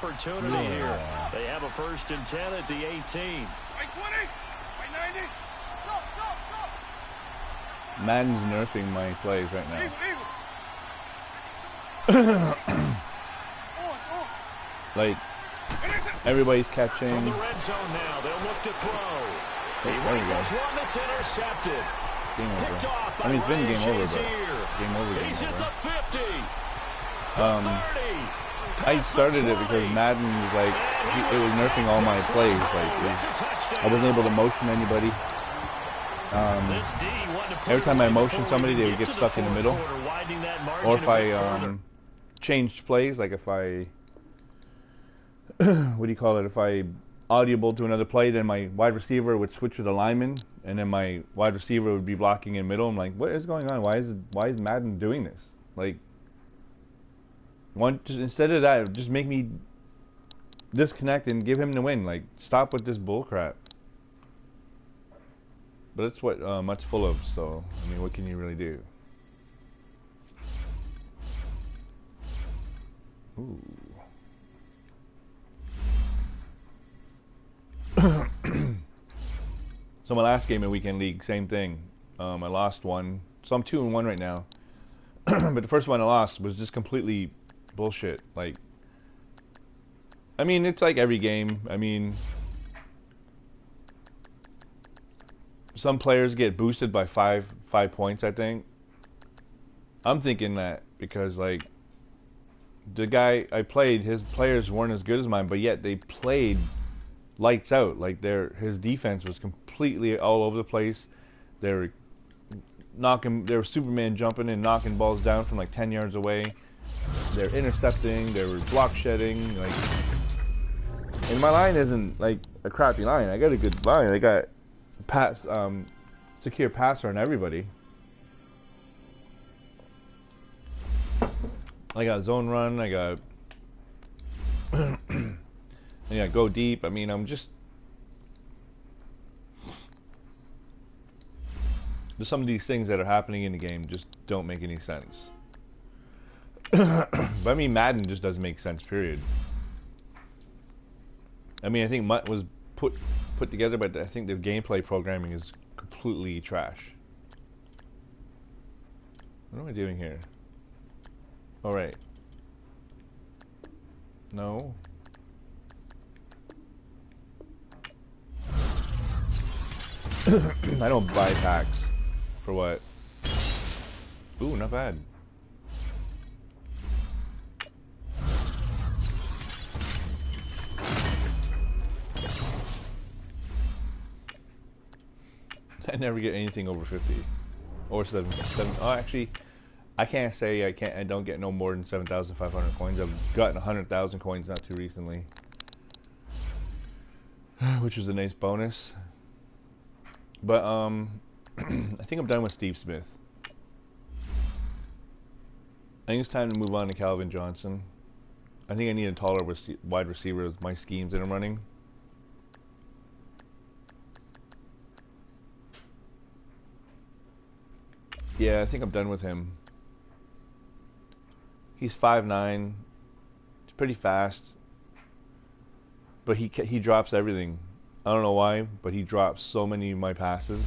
opportunity here. They have a 1st and 10 at the 18. By 20, by 90. Madden's nerfing my plays right now. Like, everybody's catching. From the red zone now, they'll look to throw. He There we go. rifles one that's intercepted. Game Picked over. off by I mean, it's been Ryan game over, but Shazier. game over, game He's hit the over. 50. I started it because Madden was like, it was nerfing all my plays. Like, I wasn't able to motion anybody. Every time I motioned somebody, they would get stuck in the middle. Or if I changed plays, like if I, what do you call it? If I audible to another play, then my wide receiver would switch to the lineman, and then my wide receiver would be blocking in middle. I'm like, what is going on? Why is Madden doing this? Like, instead of that, just make me disconnect and give him the win. Like, stop with this bull crap. But that's what Mutt's full of, so, I mean, what can you really do? Ooh. So my last game in Weekend League, same thing. I lost one. So I'm 2-1 right now. But the first one I lost was just completely bullshit. Like, I mean, it's like every game. I mean, some players get boosted by five points, I think. I'm thinking that because, like, the guy I played, his players weren't as good as mine, but yet they played lights out. Like, his defense was completely all over the place. They were Superman jumping and knocking balls down from like 10 yards away. They're intercepting, they were block shedding, like, and my line isn't like a crappy line. I got a good line. I got secure passer on everybody. I got zone run, I got go deep. I mean, I'm just, there's some of these things that are happening in the game just don't make any sense. But I mean, Madden just doesn't make sense, period. I mean, I think Mutt was put together, but I think the gameplay programming is completely trash. What am I doing here? All right. No. I don't buy packs. For what? Ooh, not bad. I never get anything over 50 or 7. Oh, actually, I can't say I don't get no more than 7,500 coins. I've gotten 100,000 coins not too recently, which was a nice bonus. But I think I'm done with Steve Smith. I think it's time to move on to Calvin Johnson. I think I need a taller wide receiver with my schemes that I'm running. Yeah, I think I'm done with him. He's 5'9". He's pretty fast, but he drops everything. I don't know why, but he drops so many of my passes.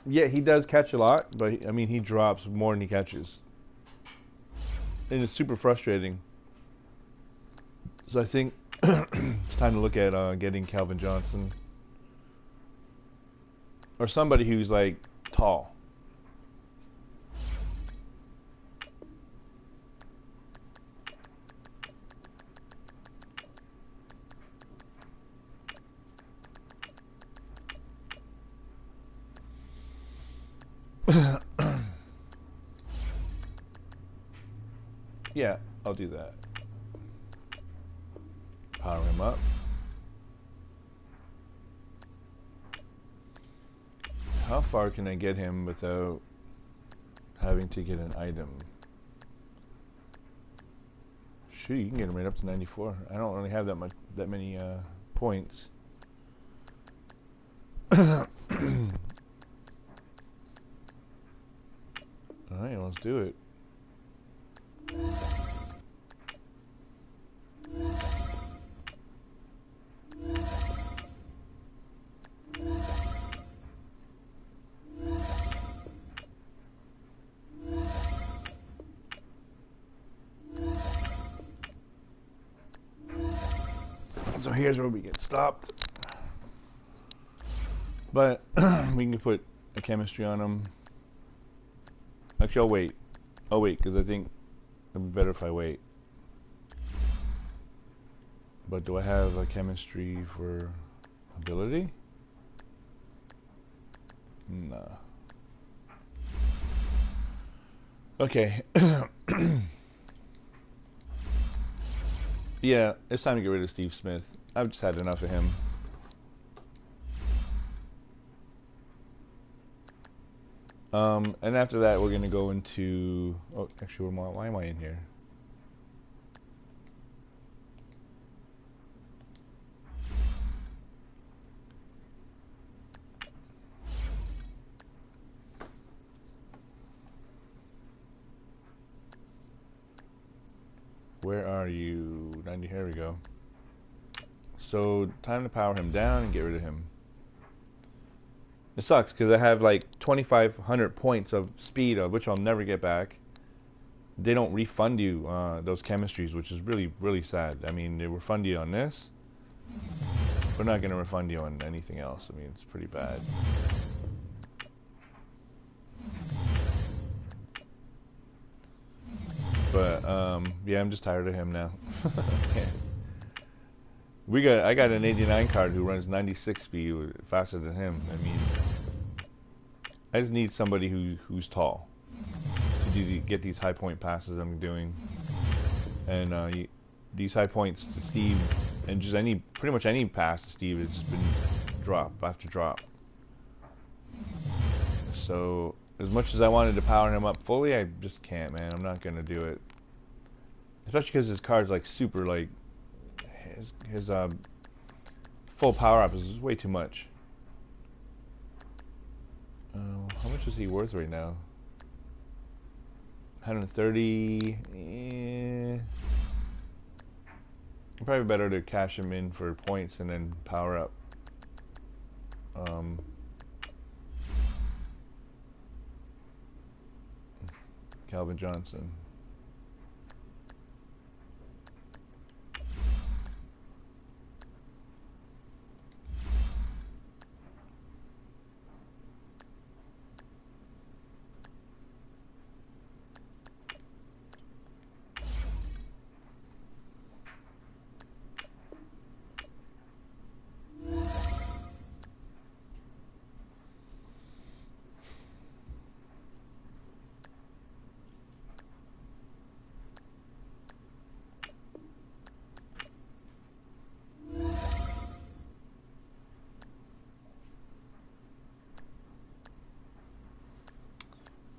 Yeah, he does catch a lot, but I mean, he drops more than he catches, and it's super frustrating. So I think it's time to look at getting Calvin Johnson or somebody who's like tall. Yeah, I'll do that. Power him up. How far can I get him without having to get an item? Shoot, you can get him right up to 94. I don't really have that many points. Alright, let's do it. So here's where we get stopped. But we can put a chemistry on him. Actually, I'll wait. I'll wait because I think it'll be better if I wait. But do I have a chemistry for ability? Nah. Okay. Yeah, it's time to get rid of Steve Smith. I've just had enough of him. And after that, we're gonna go into. Oh, actually, why am I in here? Where are you? 90. Here we go. So time to power him down and get rid of him. It sucks because I have like 2,500 points of speed, of which I'll never get back. They don't refund you those chemistries, which is really, really sad. I mean, they refund you on this. We're not going to refund you on anything else. I mean, it's pretty bad. But yeah, I'm just tired of him now. I got an 89 card who runs 96 speed faster than him. I mean, I just need somebody who's tall to get these high point passes I'm doing, and these high points to Steve, and just pretty much any pass to Steve, it's just been drop after drop. So as much as I wanted to power him up fully, I just can't, man. I'm not gonna do it, especially because his card's like super, like his full power up is way too much. How much is he worth right now? 130. Probably better to cash him in for points and then power up. Calvin Johnson.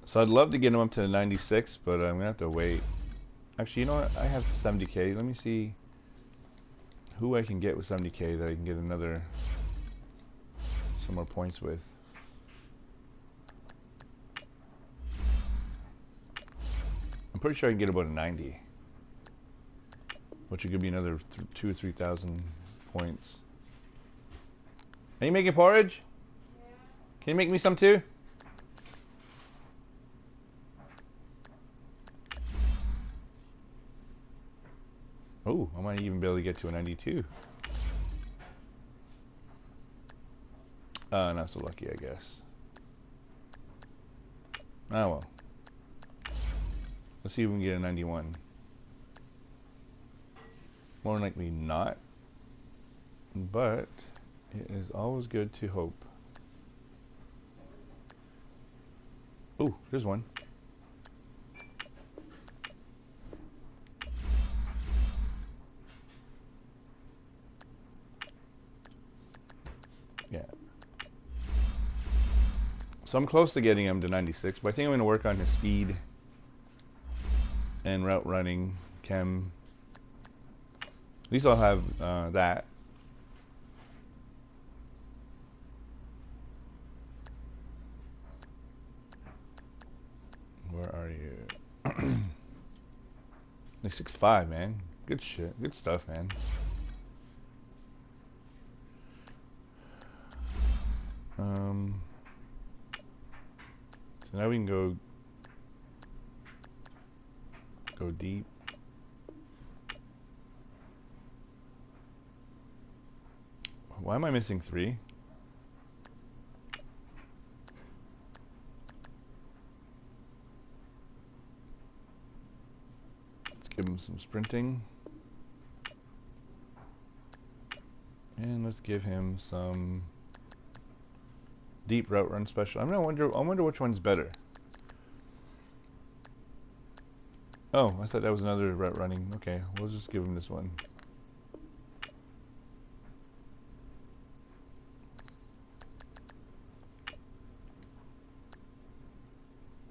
So I'd love to get him up to the 96, but I'm gonna have to wait. Actually, you know what? I have 70k. Let me see who I can get with 70k that I can get some more points with. I'm pretty sure I can get about a 90, which would give me another 2,000 or 3,000 points. Are you making porridge? Yeah. Can you make me some too? Oh, I might even be able to get to a 92. Not so lucky, I guess. Oh well. Let's see if we can get a 91. More likely not. But it is always good to hope. Oh, there's one. Yeah. So I'm close to getting him to 96, but I think I'm going to work on his speed and route running, chem. At least I'll have that. Where are you? Like 6'5", man. Good shit. Good stuff, man. So now we can go deep. Why am I missing 3? Let's give him some sprinting. And let's give him some deep route run special. I wonder which one's better. Oh, I thought that was another route running. Okay, we'll just give him this one.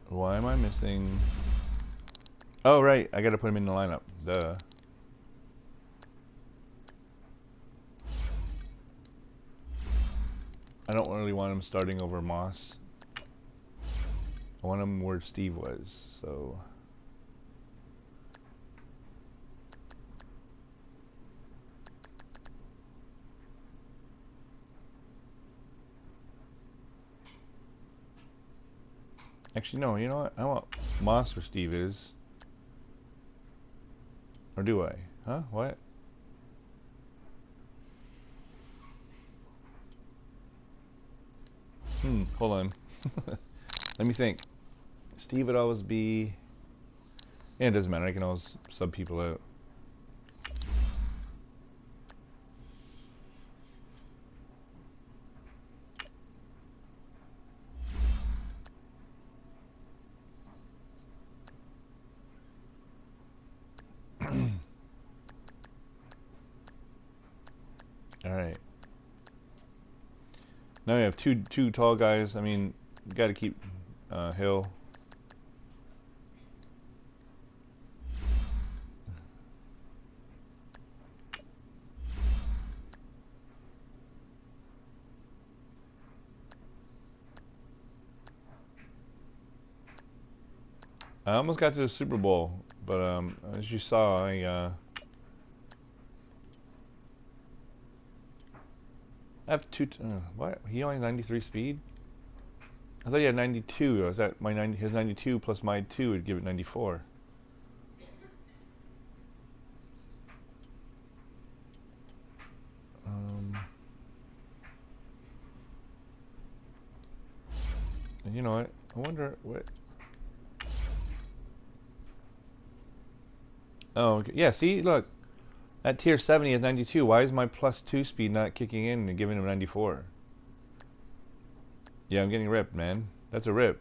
Why am I missing? Oh, right. I gotta put him in the lineup. Duh. I don't really want him starting over Moss. I want him where Steve was, so... Actually, no, you know what? I want Moss where Steve is. Or do I? Huh? What? Hold on. Let me think. Steve would always be... Yeah, it doesn't matter. I can always sub people out. Alright. Now we have two tall guys. I mean, you gotta keep Hill. I almost got to the Super Bowl, but as you saw, I have what? He only 93 speed? I thought he had 92. Was that my his 92 plus my 2 would give it 94. And you know what? I wonder what. Oh, okay. Yeah. See, look. At tier 70 is 92. Why is my plus 2 speed not kicking in and giving him 94? Yeah, I'm getting ripped, man. That's a rip.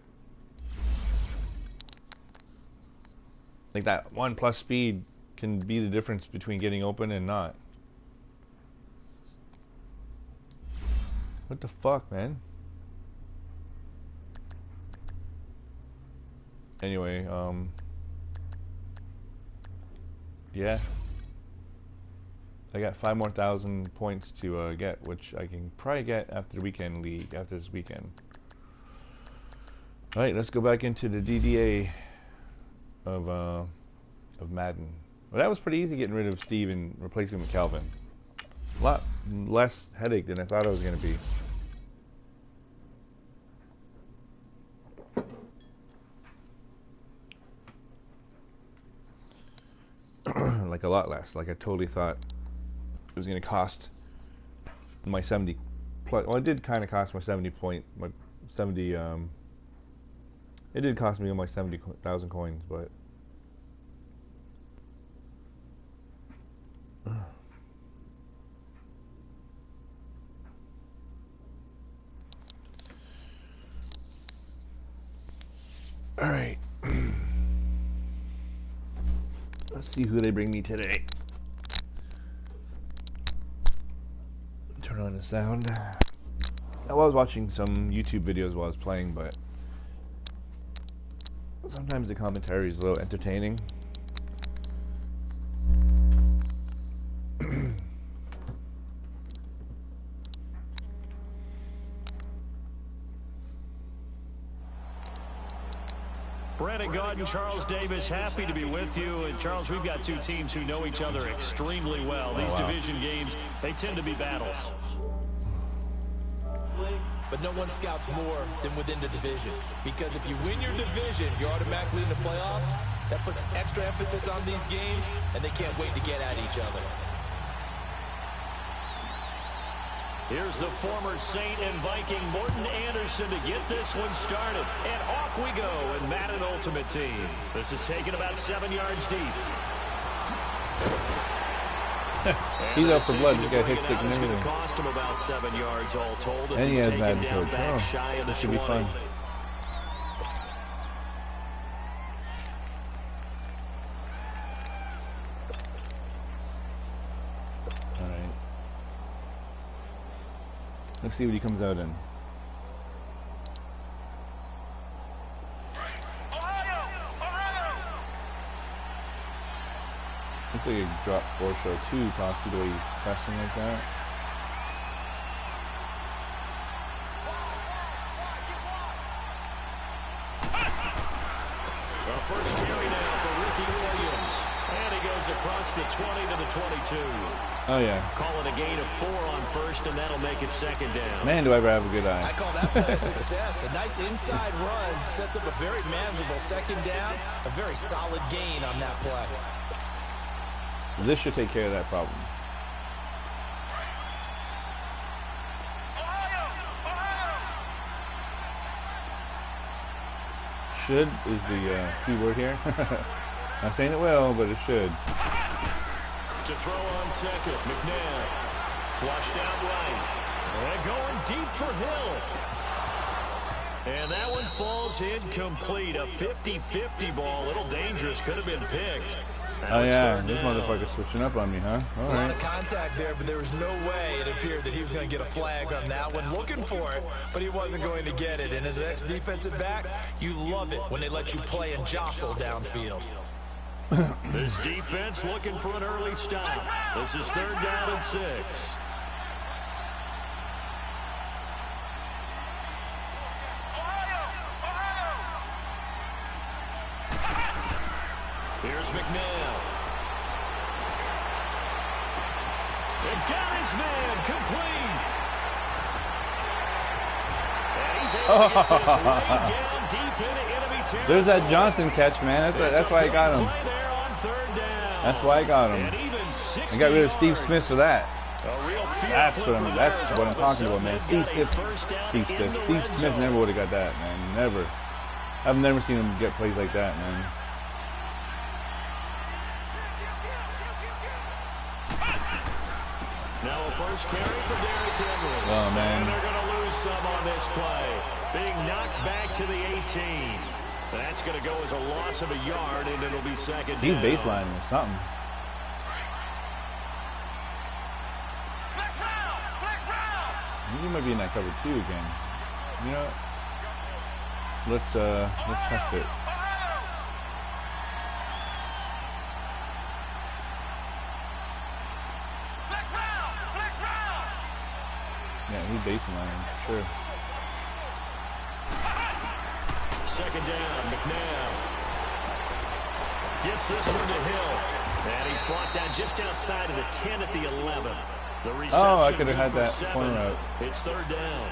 Like that 1 plus speed can be the difference between getting open and not. What the fuck, man? Anyway, yeah. I got 5 more thousand points to get, which I can probably get after the weekend league, after this weekend. Alright, let's go back into the DDA of Madden. Well, that was pretty easy getting rid of Steve and replacing him with Calvin. A lot less headache than I thought it was going to be. Like a lot less. Like I totally thought it was going to cost my 70 plus. Well, it did kind of cost my 70 point, my 70. It did cost me almost 70,000 coins, but. All right. Let's see who they bring me today. Turn on the sound. I was watching some YouTube videos while I was playing, but sometimes the commentary is a little entertaining. Brandon Gaudin, Charles Davis, happy to be with you. And Charles, we've got two teams who know each other extremely well. These division games, they tend to be battles. But no one scouts more than within the division. Because if you win your division, you're automatically in the playoffs. That puts extra emphasis on these games, and they can't wait to get at each other. Here's the former Saint and Viking Morton Anderson to get this one started. And off we go in Madden Ultimate Team. This is taken about 7 yards deep. He's out for blood. He's got hit stick and everything. Cost him about 7 yards all told. And he has Madden coach. Oh, this should be fun. Alright. Let's see what he comes out in. Looks like a drop 4 show too, possibly the way he's pressing like that. The first carry now for Ricky Williams. And he goes across the 20 to the 22. Oh yeah. Call it a gain of 4 on first, and that'll make it second down. Man, do I ever have a good eye. I call that play a success. A nice inside run sets up a very manageable second down. A very solid gain on that play. This should take care of that problem. Should is the key word here. Not saying it will, but it should. To throw on second, McNabb. Flushed out right. And going deep for Hill. And that one falls incomplete. A 50-50 ball. A little dangerous. Could have been picked. Oh yeah, this motherfucker's switching up on me, huh? All right. A lot of contact there, but there was no way it appeared that he was going to get a flag on that one. Looking for it, but he wasn't going to get it. And as an ex-defensive back, you love it when they let you play and jostle downfield. This defense looking for an early stop. This is 3rd down and 6. Here's McNabb. They got his man complete. And he's able to get this way down deep into enemy territory. There's that Johnson catch, man. That's why I got him. That's why I got him. I got rid of Steve Smith for that. That's what I'm talking about, man. Steve Smith never would have got that, man. Never. I've never seen him get plays like that, man. Now a first carry for Derrick Henry. Oh, man. And they're going to lose some on this play. Being knocked back to the 18. That's going to go as a loss of a yard, and it'll be second down. He's baselining or something. He might be in that cover 2 again. You know, let's test it. Yeah, he's baselining, sure. Second down, McNabb gets this one to Hill. And he's brought down just outside of the 10 at the 11. The reception. Oh, I could have had that corner out. It's 3rd down.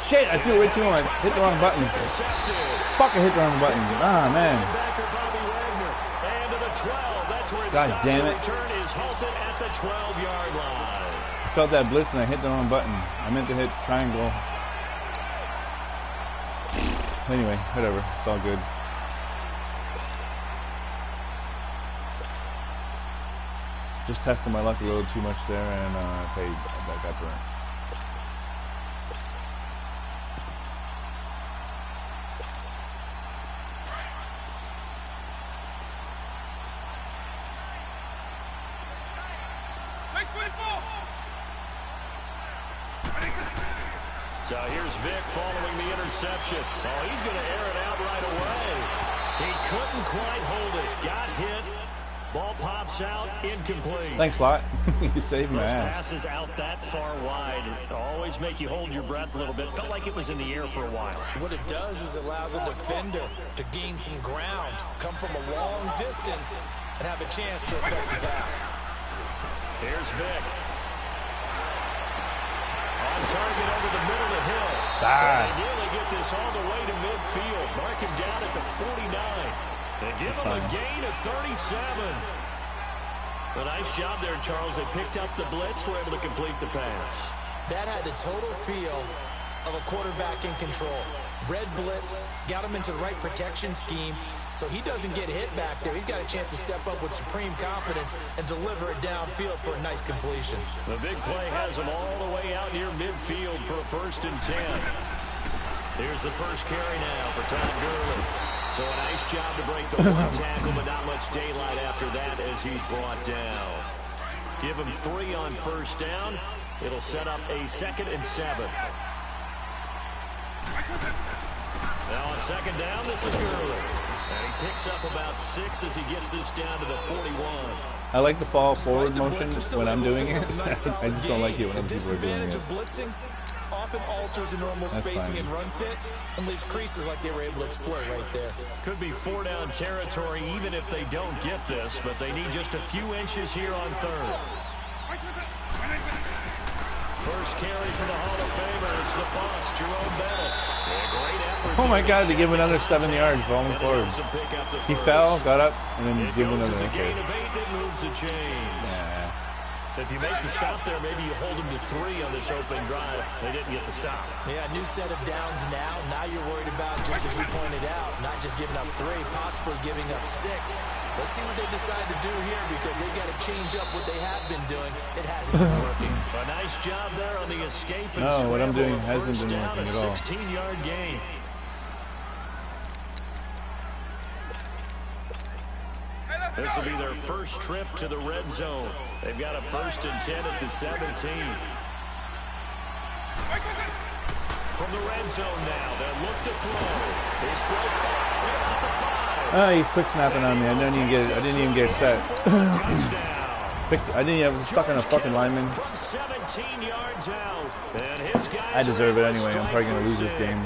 Shit, I threw it way too much. Hit the wrong button. Fuck, I hit the wrong button. Ah, man. God damn it. I felt that blitz and I hit the wrong button. I meant to hit triangle. Anyway, whatever. It's all good. Just testing my luck a little too much there and I got burnt. So here's Vic following the interception. Oh, he's going to air it out right away. He couldn't quite hold it. Got hit. Ball pops out, incomplete. Thanks, Lot. You saved my Those ass. passes out that far wide always make you hold your breath a little bit. Felt like it was in the air for a while. What it does is allows a defender to gain some ground, come from a long distance, and have a chance to affect the pass. Here's Vic. On target over the middle of Hill. They nearly get this all the way to midfield. Mark him down at the 49. They give him a gain of 37. A nice job there, Charles. They picked up the blitz, were able to complete the pass. That had the total feel of a quarterback in control. Red blitz, got him into the right protection scheme, so he doesn't get hit back there. He's got a chance to step up with supreme confidence and deliver it downfield for a nice completion. The big play has him all the way out near midfield for a 1st and 10. Here's the first carry now for Todd Gurley. So a nice job to break the one tackle, but not much daylight after that as he's brought down. Give him 3 on 1st down. It'll set up a 2nd and 7. Now on 2nd down, this is Gurley. And he picks up about 6 as he gets this down to the 41. I like the fall forward motion when I'm doing it. I just don't like it when other people are doing it. Often alters the normal spacing and run fits and leaves creases like they were able to exploit right there. Could be 4-down territory even if they don't get this, but they need just a few inches here on 3rd. First carry for the Hall of Famer. It's the boss, Jerome Bettis. Great effort. Oh my God, they give another 7 yards falling forward. He fell, got up, and then give another. Okay. It moves the chains. Yeah. If you make the stop there, maybe you hold them to 3 on this opening drive. They didn't get the stop. Yeah, new set of downs now. Now you're worried about, just as you pointed out, not just giving up 3, possibly giving up 6. Let's see what they decide to do here because they've got to change up what they have been doing. It hasn't been working. A nice job there on the escape and no, what I'm doing scramble. hasn't been First working down, at all. a 16-yard gain. This will be their first trip to the red zone. They've got a 1st and 10 at the 17. From the red zone now, they'll look to throw. His throw caught at the 5. He's quick snapping on me. I didn't even get set. I was stuck on a fucking lineman. From 17 yards out, and his guys I deserve it anyway. I'm probably gonna lose this game.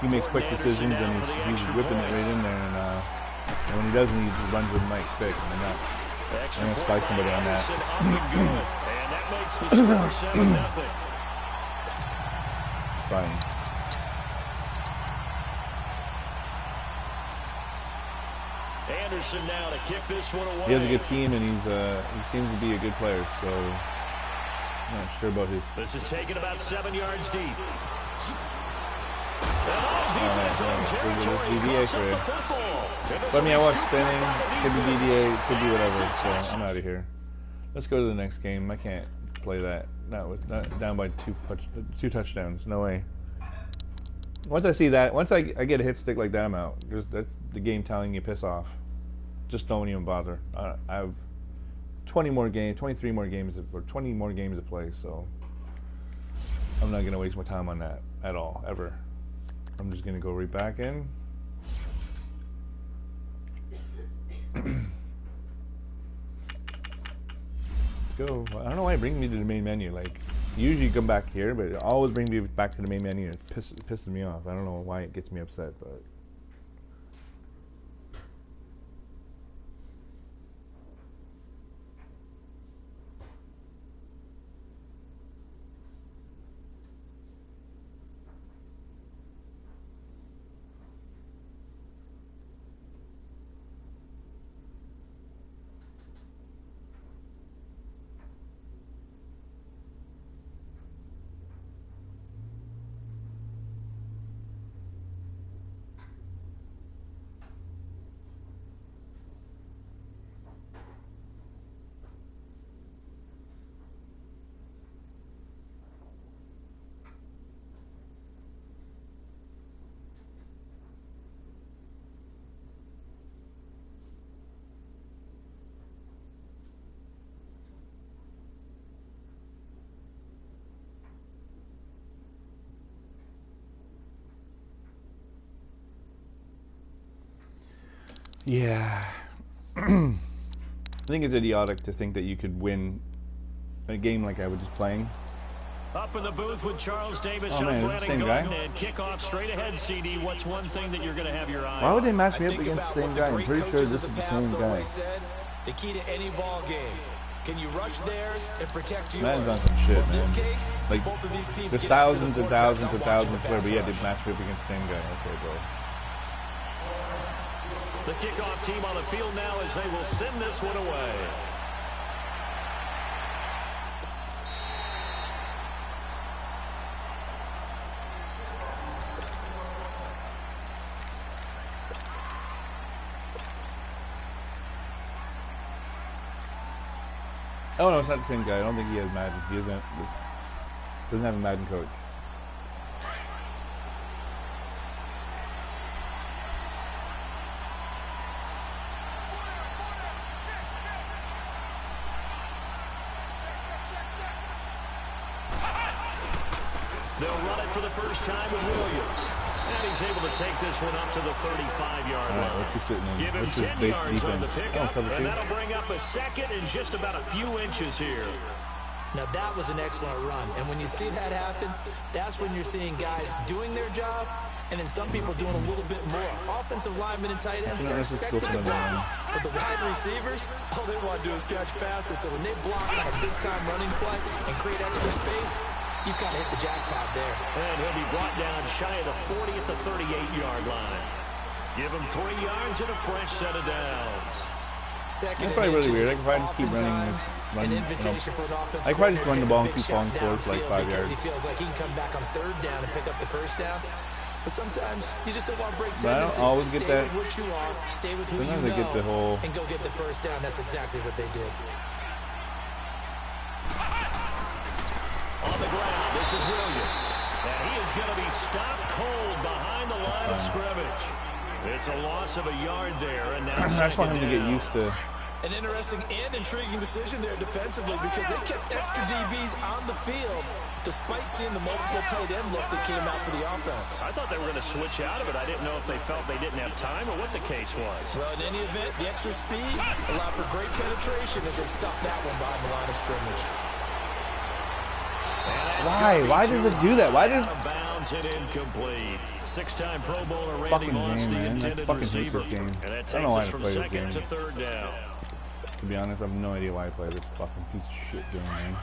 He makes quick decisions and he's whipping it right in there. And when he doesn't, he just runs with Mike quick. I'm gonna spike somebody on that. And that makes the score 7-0. Fine. Anderson now to kick this one away. He has a good team and he seems to be a good player. So I'm not sure about his. This is taken about 7 yards deep. DDA for him. But I mean, I watched spinning. Could be DDA, could be whatever. So I'm out of here. Let's go to the next game. I can't play that. Not down by 2 touchdowns. No way. Once I see that, once I get a hit stick like that, I'm out. That's the game telling you piss off. Just don't even bother. I have 23 more games, or 20 more games to play. So I'm not gonna waste my time on that at all, ever. I'm just gonna go right back in. Let's go. I don't know why it brings me to the main menu. Like, usually you come back here, but it always brings me back to the main menu. It pisses me off. I don't know why it gets me upset, but. Yeah. I think it's idiotic to think that you could win a game like I was just playing. Up in the booth with Charles Davis, Oh, man, it's the same guy? and kickoff straight ahead, CD. What's one thing that you're going to have your eye on? Why would they match me up against the same guy? I'm pretty sure this is the same guy. Said, the key to any ball game. Can you rush theirs and protect yours? Madden's on some shit, In this man. case, Like, both of these teams there's get after thousands the and quarterbacks thousands on and watching thousands of the players, but yeah, pass they match me up against the same guy. Okay, bro. The kickoff team on the field now as they will send this one away. Oh no, it's not the same guy. I don't think he has Madden. He doesn't have a Madden coach. They'll run it for the first time with Williams. And he's able to take this one up to the 35-yard line. All right, what's he sitting in? Give him What's his 10 base yards on defense? the pickup, cover and two. that'll bring up a second and just about a few inches here. Now that was an excellent run, and when you see that happen, that's when you're seeing guys doing their job, and then some people doing a little bit more. Offensive linemen and tight ends, they're expected to block. But the wide receivers, all they want to do is catch passes, so when they block on a big-time running play and create extra space, you've kind of hit the jackpot there. And he'll be brought down shy of the 40 at the 38-yard line. Give him 3 yards and a fresh set of downs. That's probably really weird. I could probably just keep running this. I could probably just run the ball and keep falling forward for like 5 yards. He feels like he can come back on third down and pick up the first down. But sometimes you just don't want to break tendencies. I don't always get that. Stay with what you are, stay with who Sometimes you I get the whole. know, and go get the first down. That's exactly what they did. On the ground, this is Williams. And he is going to be stopped cold behind the line of scrimmage. It's a loss of a yard there, and now I just want him to get used to. An interesting and intriguing decision there defensively because they kept extra DBs on the field despite seeing the multiple tight end look that came out for the offense. I thought they were going to switch out of it. I didn't know if they felt they didn't have time or what the case was. Well, in any event, the extra speed allowed for great penetration as they stuffed that one behind the line of scrimmage. Why? Why does it do that? Why does... Out of bounds and incomplete. Six-time Pro Bowler Randy Moss, the intended receiver. And that takes us from second to third down. To be honest, I have no idea why I play this fucking piece of shit game, man.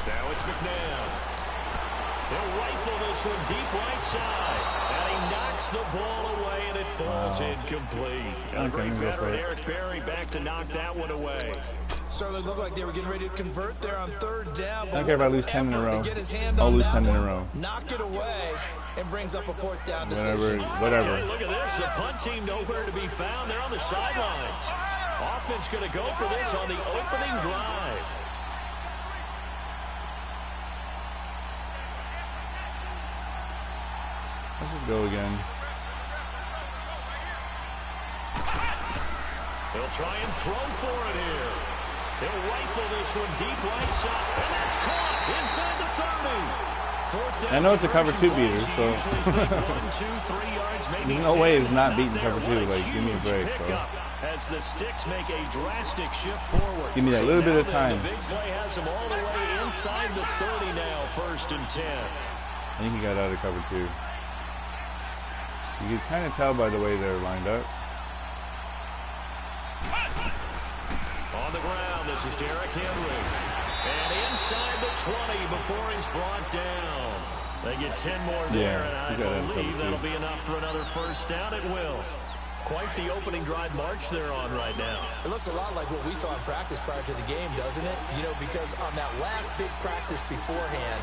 Now it's McNabb. He'll rifle this one deep right side. And he knocks the ball away, and it falls incomplete. And a great veteran Eric Berry back to knock that one away. Certainly looked like they were getting ready to convert there on third down. I don't care if I lose 10 in a row. I'll lose 10 in a row. Knock it away and brings up a fourth down Whatever. decision. Okay, look at this. The punt team nowhere to be found. They're on the sidelines. Offense going to go for this on the opening drive. Let's just go again. They'll try and throw for it here. He'll rifle this one deep right side. And that's caught inside the 30. Fourth down. I know it's a cover 2 beater, so. 1, 2, 3 yards, maybe There's no way it's not There, beating cover 2. Like, give me a break, bro. As the sticks make a drastic shift forward. Give me that little bit of time. The big play has him all the way inside the 30 now, 1st and 10. I think he got out of cover 2. You can kind of tell by the way they're lined up. On the ground, this is Derrick Henry. And inside the 20 before he's brought down. They get 10 more there, and I believe that'll be enough for another first down. It will. Quite the opening drive march they're on right now. It looks a lot like what we saw in practice prior to the game, doesn't it? You know, because on that last big practice beforehand,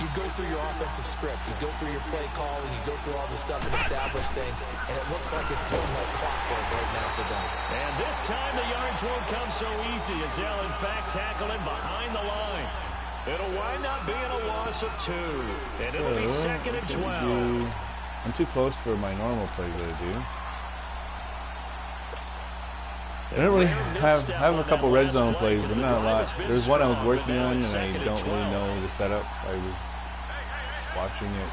you go through your offensive script, you go through your play calling, you go through all the stuff and establish things, and it looks like it's going like clockwork right now for them. And this time the yards won't come so easy as they'll in fact tackle him behind the line. It'll wind up being a loss of 2, and it'll be 2nd and 12. I'm too close for my normal plays that I do. I don't really have a couple red zone plays, but not a lot. There's one I was working on, and I don't really know the setup. I was watching it.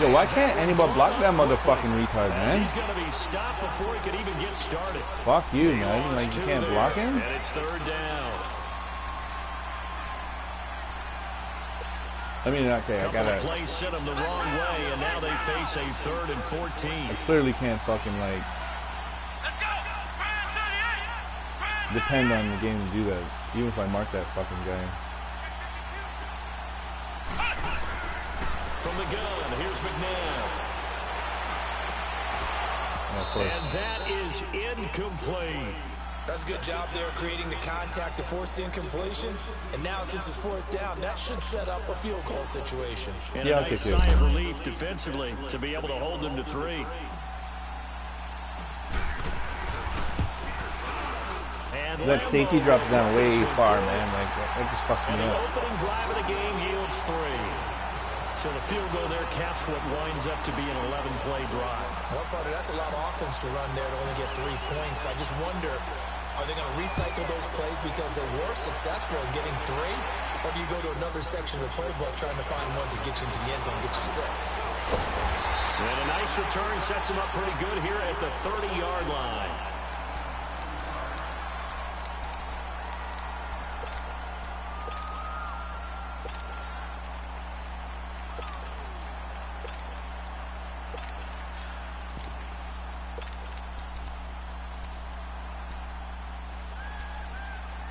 Yo, why can't anybody block that motherfucking retard, man? He's going to be stopped before he could even get started. Fuck you, man. Like, you can't block him? And it's third down. I mean, okay, I gotta... Play sent them the wrong way, and now they face a 3rd and 14. I clearly can't fucking, like... depend on the game to do that, even if I mark that fucking guy. From the gun, here's McNabb. Oh, of course. And that is incomplete. That's a good job there creating the contact to force the incompletion. And now, since it's 4th down, that should set up a field goal situation. And a nice sigh of relief defensively to be able to hold them to 3. And that safety drops down way far, man. Like, that just fucks me up. The opening drive of the game yields 3. So the field goal there caps what winds up to be an 11-play drive. Well, Carter, that's a lot of offense to run there to only get 3 points. I just wonder, are they going to recycle those plays because they were successful in getting 3? Or do you go to another section of the playbook trying to find ones that get you into the end zone and get you 6? And a nice return sets them up pretty good here at the 30-yard line.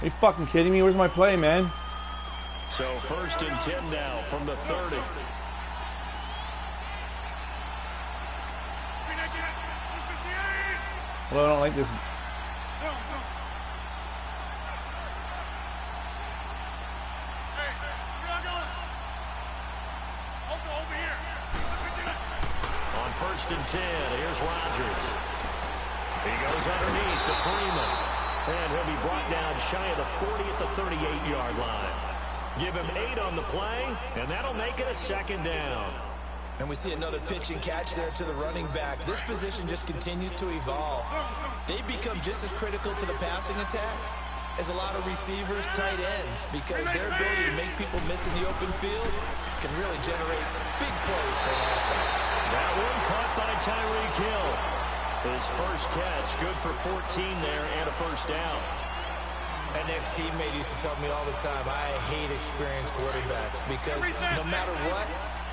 Are you fucking kidding me? Where's my play, man? So 1st and 10 now from the 30. Well, I don't like this. On 1st and 10, here's Rodgers. He goes underneath to Freeman. And he'll be brought down shy of the 40 at the 38-yard line. Give him 8 on the play, and that'll make it a 2nd down. And we see another pitch and catch there to the running back. This position just continues to evolve. They become just as critical to the passing attack as a lot of receivers, tight ends, because their ability to make people miss in the open field can really generate big plays for an offense. That one caught by Tyreek Hill. His first catch, good for 14 there and a 1st down. An ex-teammate used to tell me all the time, I hate experienced quarterbacks because no matter what,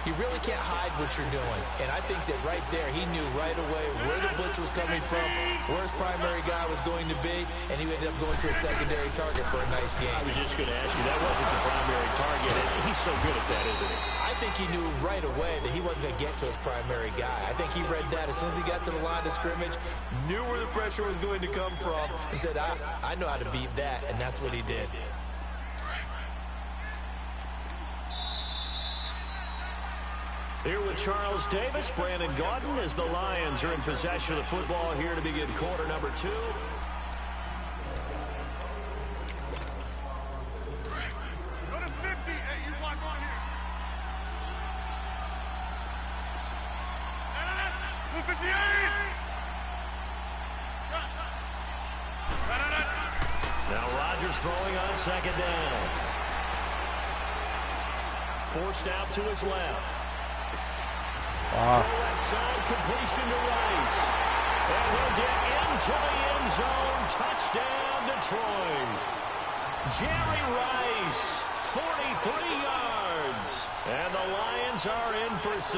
you really can't hide what you're doing. And I think that right there, he knew right away where the blitz was coming from, where his primary guy was going to be, and he ended up going to a secondary target for a nice game. I was just going to ask you, that wasn't the primary target. He's so good at that, isn't he? I think he knew right away that he wasn't going to get to his primary guy. I think he read that as soon as he got to the line of scrimmage, knew where the pressure was going to come from, and said, I know how to beat that, and that's what he did. Here with Charles Davis, Brandon Gaudin, as the Lions are in possession of the football here to begin quarter number 2. Now Rodgers throwing on 2nd down. Forced out to his left. Left side completion to Rice. And he'll get into the end zone. Touchdown, Detroit. Jerry Rice, 43 yards. And the Lions are in for 6.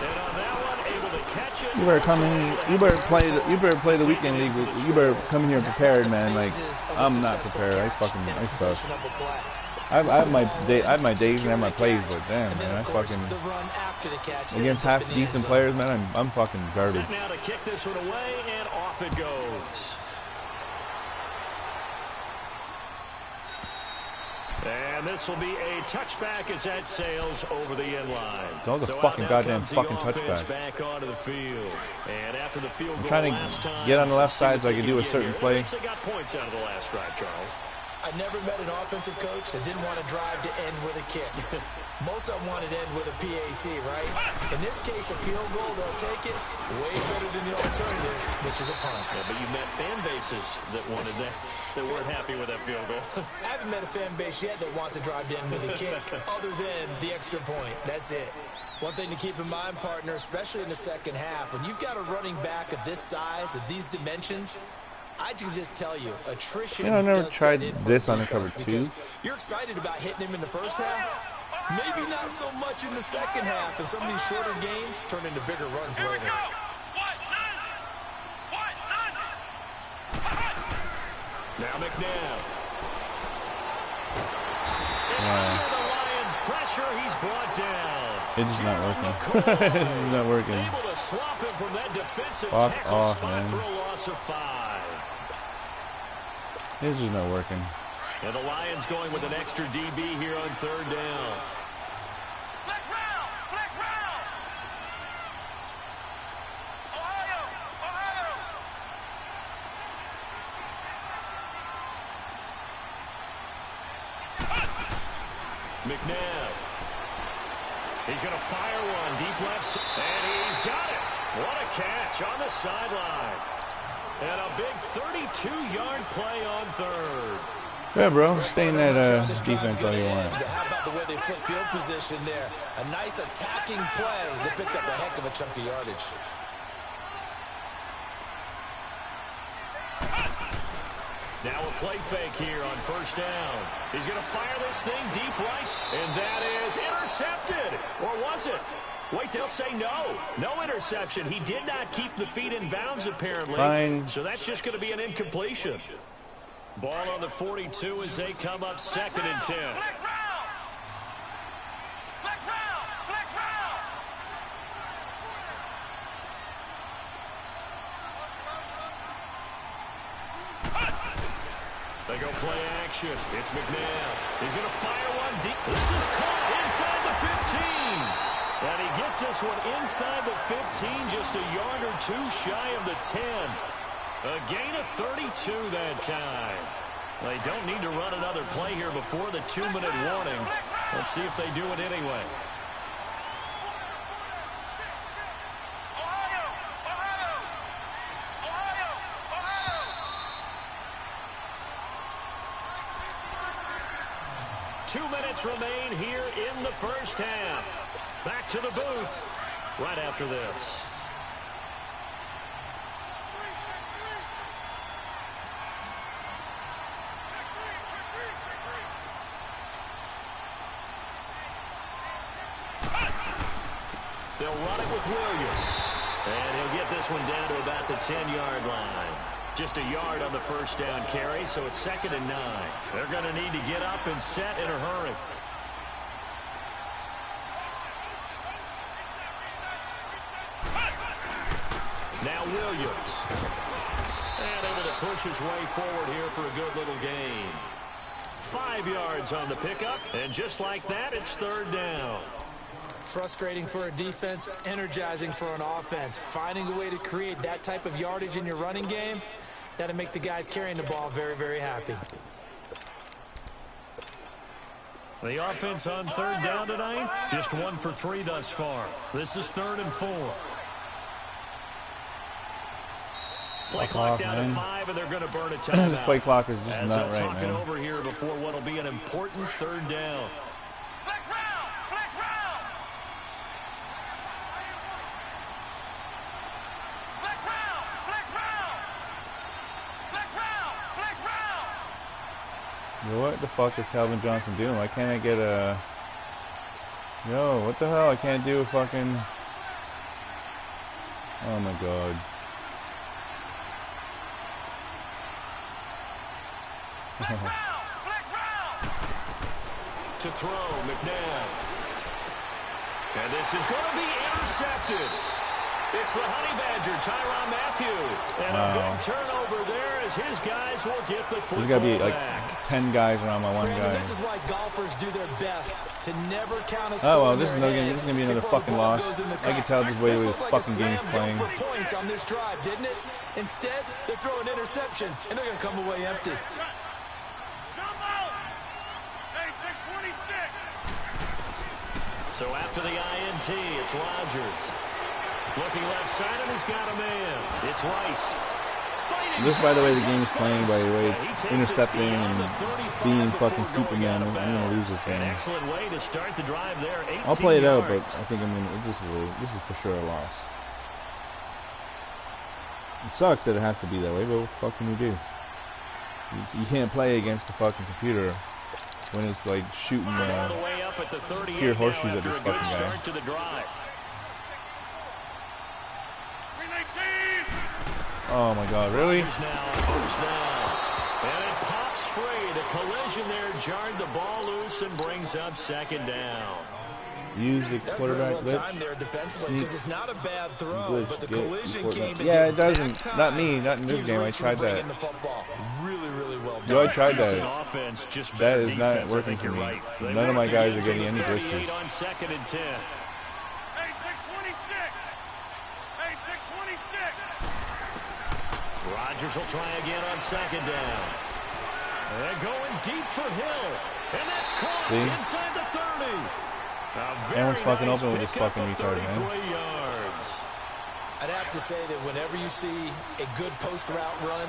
And on that one, able to catch it. You better come in. You better play the weekend league. You better come in here prepared, man. Like, I'm not prepared. I suck. I have my days and I have my plays, but damn, man, I fucking against half decent players, man. I'm fucking garbage. Now to kick this one away, and off it goes. And this will be a touchback as that sails over the end line. It's all the fucking goddamn fucking touchback. Back onto the field. And after the field goal I'm trying to get on the left side so I can do a certain play. They got points out of the last drive, Charles. I never met an offensive coach that didn't want to drive to end with a kick. Most of them want it to end with a PAT, right? In this case, a field goal, they'll take it way better than the alternative, which is a punt. Yeah, but you met fan bases that wanted that weren't happy with that field goal. I haven't met a fan base yet that wants to drive to end with a kick, other than the extra point. That's it. One thing to keep in mind, partner, especially in the second half, when you've got a running back of this size, of these dimensions, I can just tell you, attrition. You know, I've never tried this on the cover 2. You're excited about hitting him in the first half. Maybe not so much in the second half, and some of these shorter gains turn into bigger runs later. Now McNabb. Wow. The Lions pressure, he's brought down. It's just not working. This is not working. Able to swap him from that defensive Fuck tackle off, spot man. for a loss of 5. It's just not working. And the Lions going with an extra DB here on 3rd down. McNabb. He's going to fire one deep left, and he's got it. What a catch on the sideline. And a big 32-yard play on 3rd. Yeah, bro. Stay in that defense all you want. How about the way they flip field position there? A nice attacking play that picked up a heck of a chunk of yardage. Now a play fake here on 1st down. He's going to fire this thing deep right, and that is intercepted. Or was it? Wait, they'll say no. No interception. He did not keep the feet in bounds, apparently. Fine. So that's just going to be an incompletion. Ball on the 42 as they come up 2nd and 10. They go play action. It's McNabb. He's going to fire one deep. This is caught inside the 15. And he gets this one inside the 15, just a yard or 2 shy of the 10. A gain of 32 that time. They don't need to run another play here before the 2-minute warning. Let's see if they do it anyway. Two minutes remain here in the first half. Back to the booth right after this. They'll run it with Williams. And he'll get this one down to about the 10-yard line. Just a yard on the 1st down carry, so it's 2nd and 9. They're going to need to get up and set in a hurry. Now Williams. And able to push his way forward here for a good little gain. 5 yards on the pickup, and just like that, it's 3rd down. Frustrating for a defense, energizing for an offense. Finding a way to create that type of yardage in your running game, that'll make the guys carrying the ball very, very happy. The offense on 3rd down tonight, just 1 for 3 thus far. This is 3rd and 4. Play clock down to 5, and they're going to burn a timeout. This play clock is just as not they'll right, talk it man. over here before what'll be an important 3rd down. What the fuck is Calvin Johnson doing? Why can't I get a... Yo, what the hell? I can't do a fucking... Oh my god. To throw, McNabb. And this is going to be intercepted. It's the Honey Badger, Tyrann Mathieu. And a big turnover there as his guys will get the football There's got to be like back. 10 guys around my one Brandon, guy. this is why golfers do their best to never count a Oh score well, in this is their no game. head This is gonna be another before the fucking ball loss. goes in the I can cup. tell just the way This this looked like fucking a game's slam playing. dunk for points on this drive, didn't it? Instead, they're throwing interception, and they're going to come away empty. So after the INT, it's Rodgers. Looking left side, and he's got a man. It's Rice. This, by the way, the game is playing, by the way, intercepting and being fucking Superman. I'm gonna lose this game. Excellent way to start the drive there. I'll play it out, but I think this is for sure a loss. It sucks that it has to be that way, but what the fuck can you do? You can't play against the fucking computer when it's like shooting pure horseshoes at this fucking guy. Oh my god, really? And it pops free. The collision there jarred the ball loose and brings up second down. Use the quarterback glitch. Time there defensively because it's not a bad throw, glitch, but the collision came in. Yeah, it doesn't. Not me. Not in this game. I tried that. Really well done. Yo, I tried that. That is not defense, working for me. None of my guys are getting any glitches. On second and 10. Rodgers will try again on second down. They're going deep for Hill. And that's caught inside the 30. Everyone's fucking open with this fucking retard, man. Yards. I'd have to say that whenever you see a good post route run,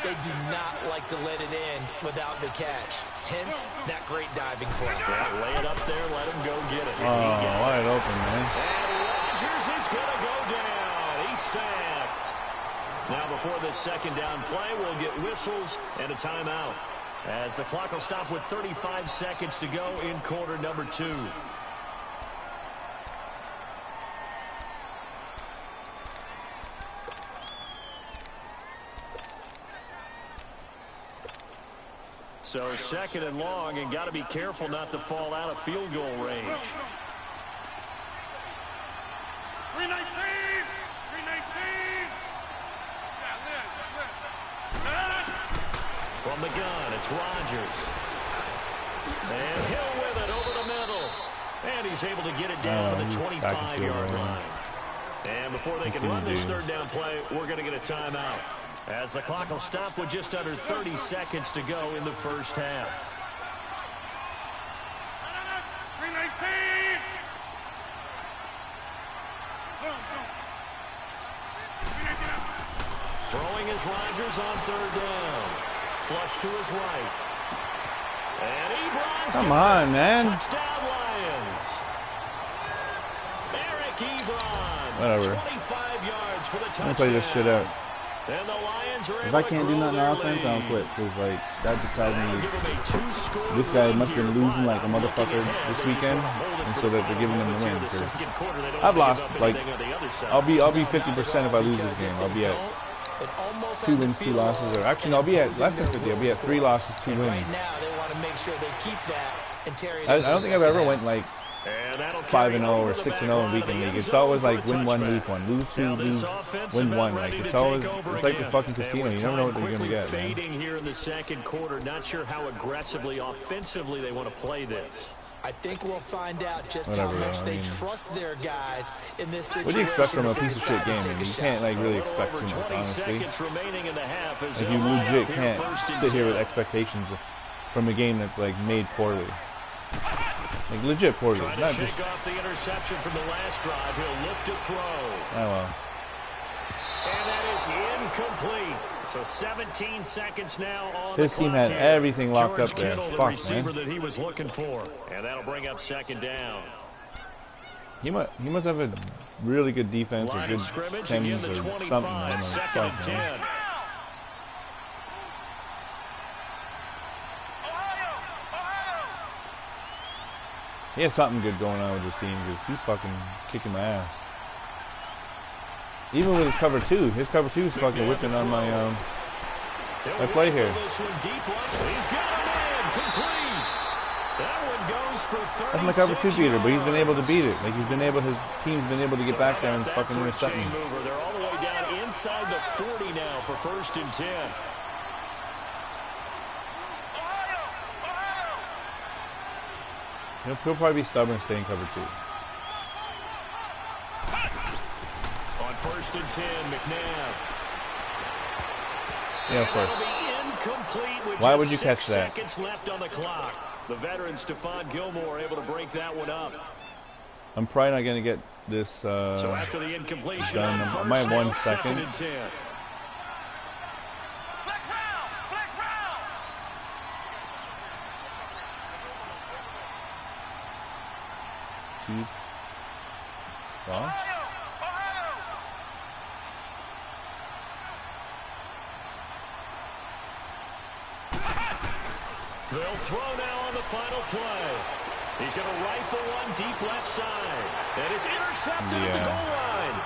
they do not like to let it end without the catch. Hence, that great diving play. Yeah, lay it up there, let him go get it. Oh, wide open, man. And Rodgers is going to go down. He's sacked. Now, before this second down play, we'll get whistles and a timeout, as the clock will stop with 35 seconds to go in quarter number 2. So second and long, and got to be careful not to fall out of field goal range. 319! From the gun, it's Rodgers. And Hill with it over the middle. And he's able to get it down to the 25-yard line. And before they can run this third down play, we're going to get a timeout, as the clock will stop with just under 30 seconds to go in the first half. 319! Throwing is Rodgers on third down. Flush to his right. And Ebron's Come on, man. Touchdown, Lions. Eric Ebron. Whatever. 25 yards for the touchdown. Let me play this shit out. And the Lions are If I can't do nothing on offense, I'll quit. Because, like, that tells me this guy must have been losing like a motherfucker this weekend, and so that they're giving him the win. Because I've lost, like, I'll be 50% if I lose this game. I'll be at 2 wins, 2 losses. Or actually, no, I'll be at less than 50. I'll be at 3 losses, 2 wins. Right now, they want to make sure they keep that and carry it. I don't think I've ever went like 5-0 or 6-0 in weekend league. It's always like win 1, lose 1, lose 2, win 1. Like it's like the fucking casino. You never know what they're gonna get, man. Fading here in the second quarter. Not sure how aggressively, offensively they want to play this. I think we'll find out just how much they trust their guys in this situation. What do you expect from a piece of shit game? You can't like really expect too much, honestly. Like you legit can't sit here with expectations from a game that's like made poorly. Like legit poorly. Not just off the interception from the last drive. He'll look to throw. Oh well. And that is incomplete. So 17 seconds now on His team had everything locked up there. Kittle, the receiver that he was looking for. And that'll bring up second down. He must have a really good defense or good teams or something. Man. Second and 10. He has something good going on with his team because he's fucking kicking my ass. Even with his cover 2. His cover 2 is fucking whipping on my my play here. That's my cover 2 beater, but he's been able to beat it. Like his team's been able to get back there and fucking intercept me. They're all the way down inside the 40 now for first and 10. He'll probably be stubborn staying cover 2. On first and 10, McNabb. Yeah, of course. Why would you catch that? Seconds left on the clock. The veteran Stephon Gilmore able to break that one up. I'm probably not gonna get this So after the incompletion done. on I first might have 1 down, second. 2nd and 10. Keep. Well. They'll throw now on the final play. He's going to rifle one deep left side. And it's intercepted at the goal line.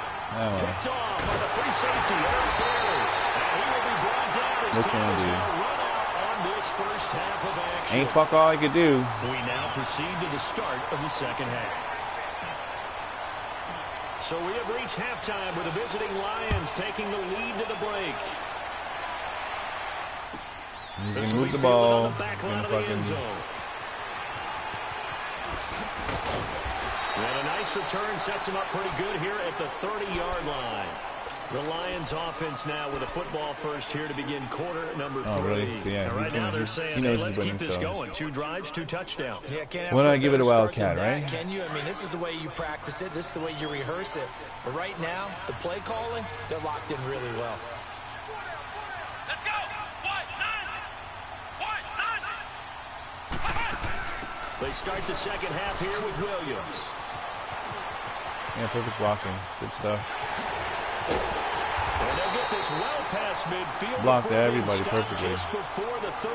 Picked off by the free safety, Eric Berry. And he will be brought down as time is going to run out on this first half of action. Ain't fuck all I could do. We now proceed to the start of the second half. So we have reached halftime with the visiting Lions taking the lead to the break. You can move the ball. And a nice return sets him up pretty good here at the 30-yard line. The Lions offense now with a football first here to begin quarter number 3. Really? So, yeah, and right now they're saying, hey, let's keep this going. 2 drives, 2 touchdowns. Yeah, why not give it a wildcat, right? Can you? I mean, this is the way you practice it. This is the way you rehearse it. But right now, the play calling, they're locked in really well. Let's go. They start the second half here with Williams. Yeah, perfect blocking. Good stuff. And they'll get this well past midfield. Blocked everybody perfectly.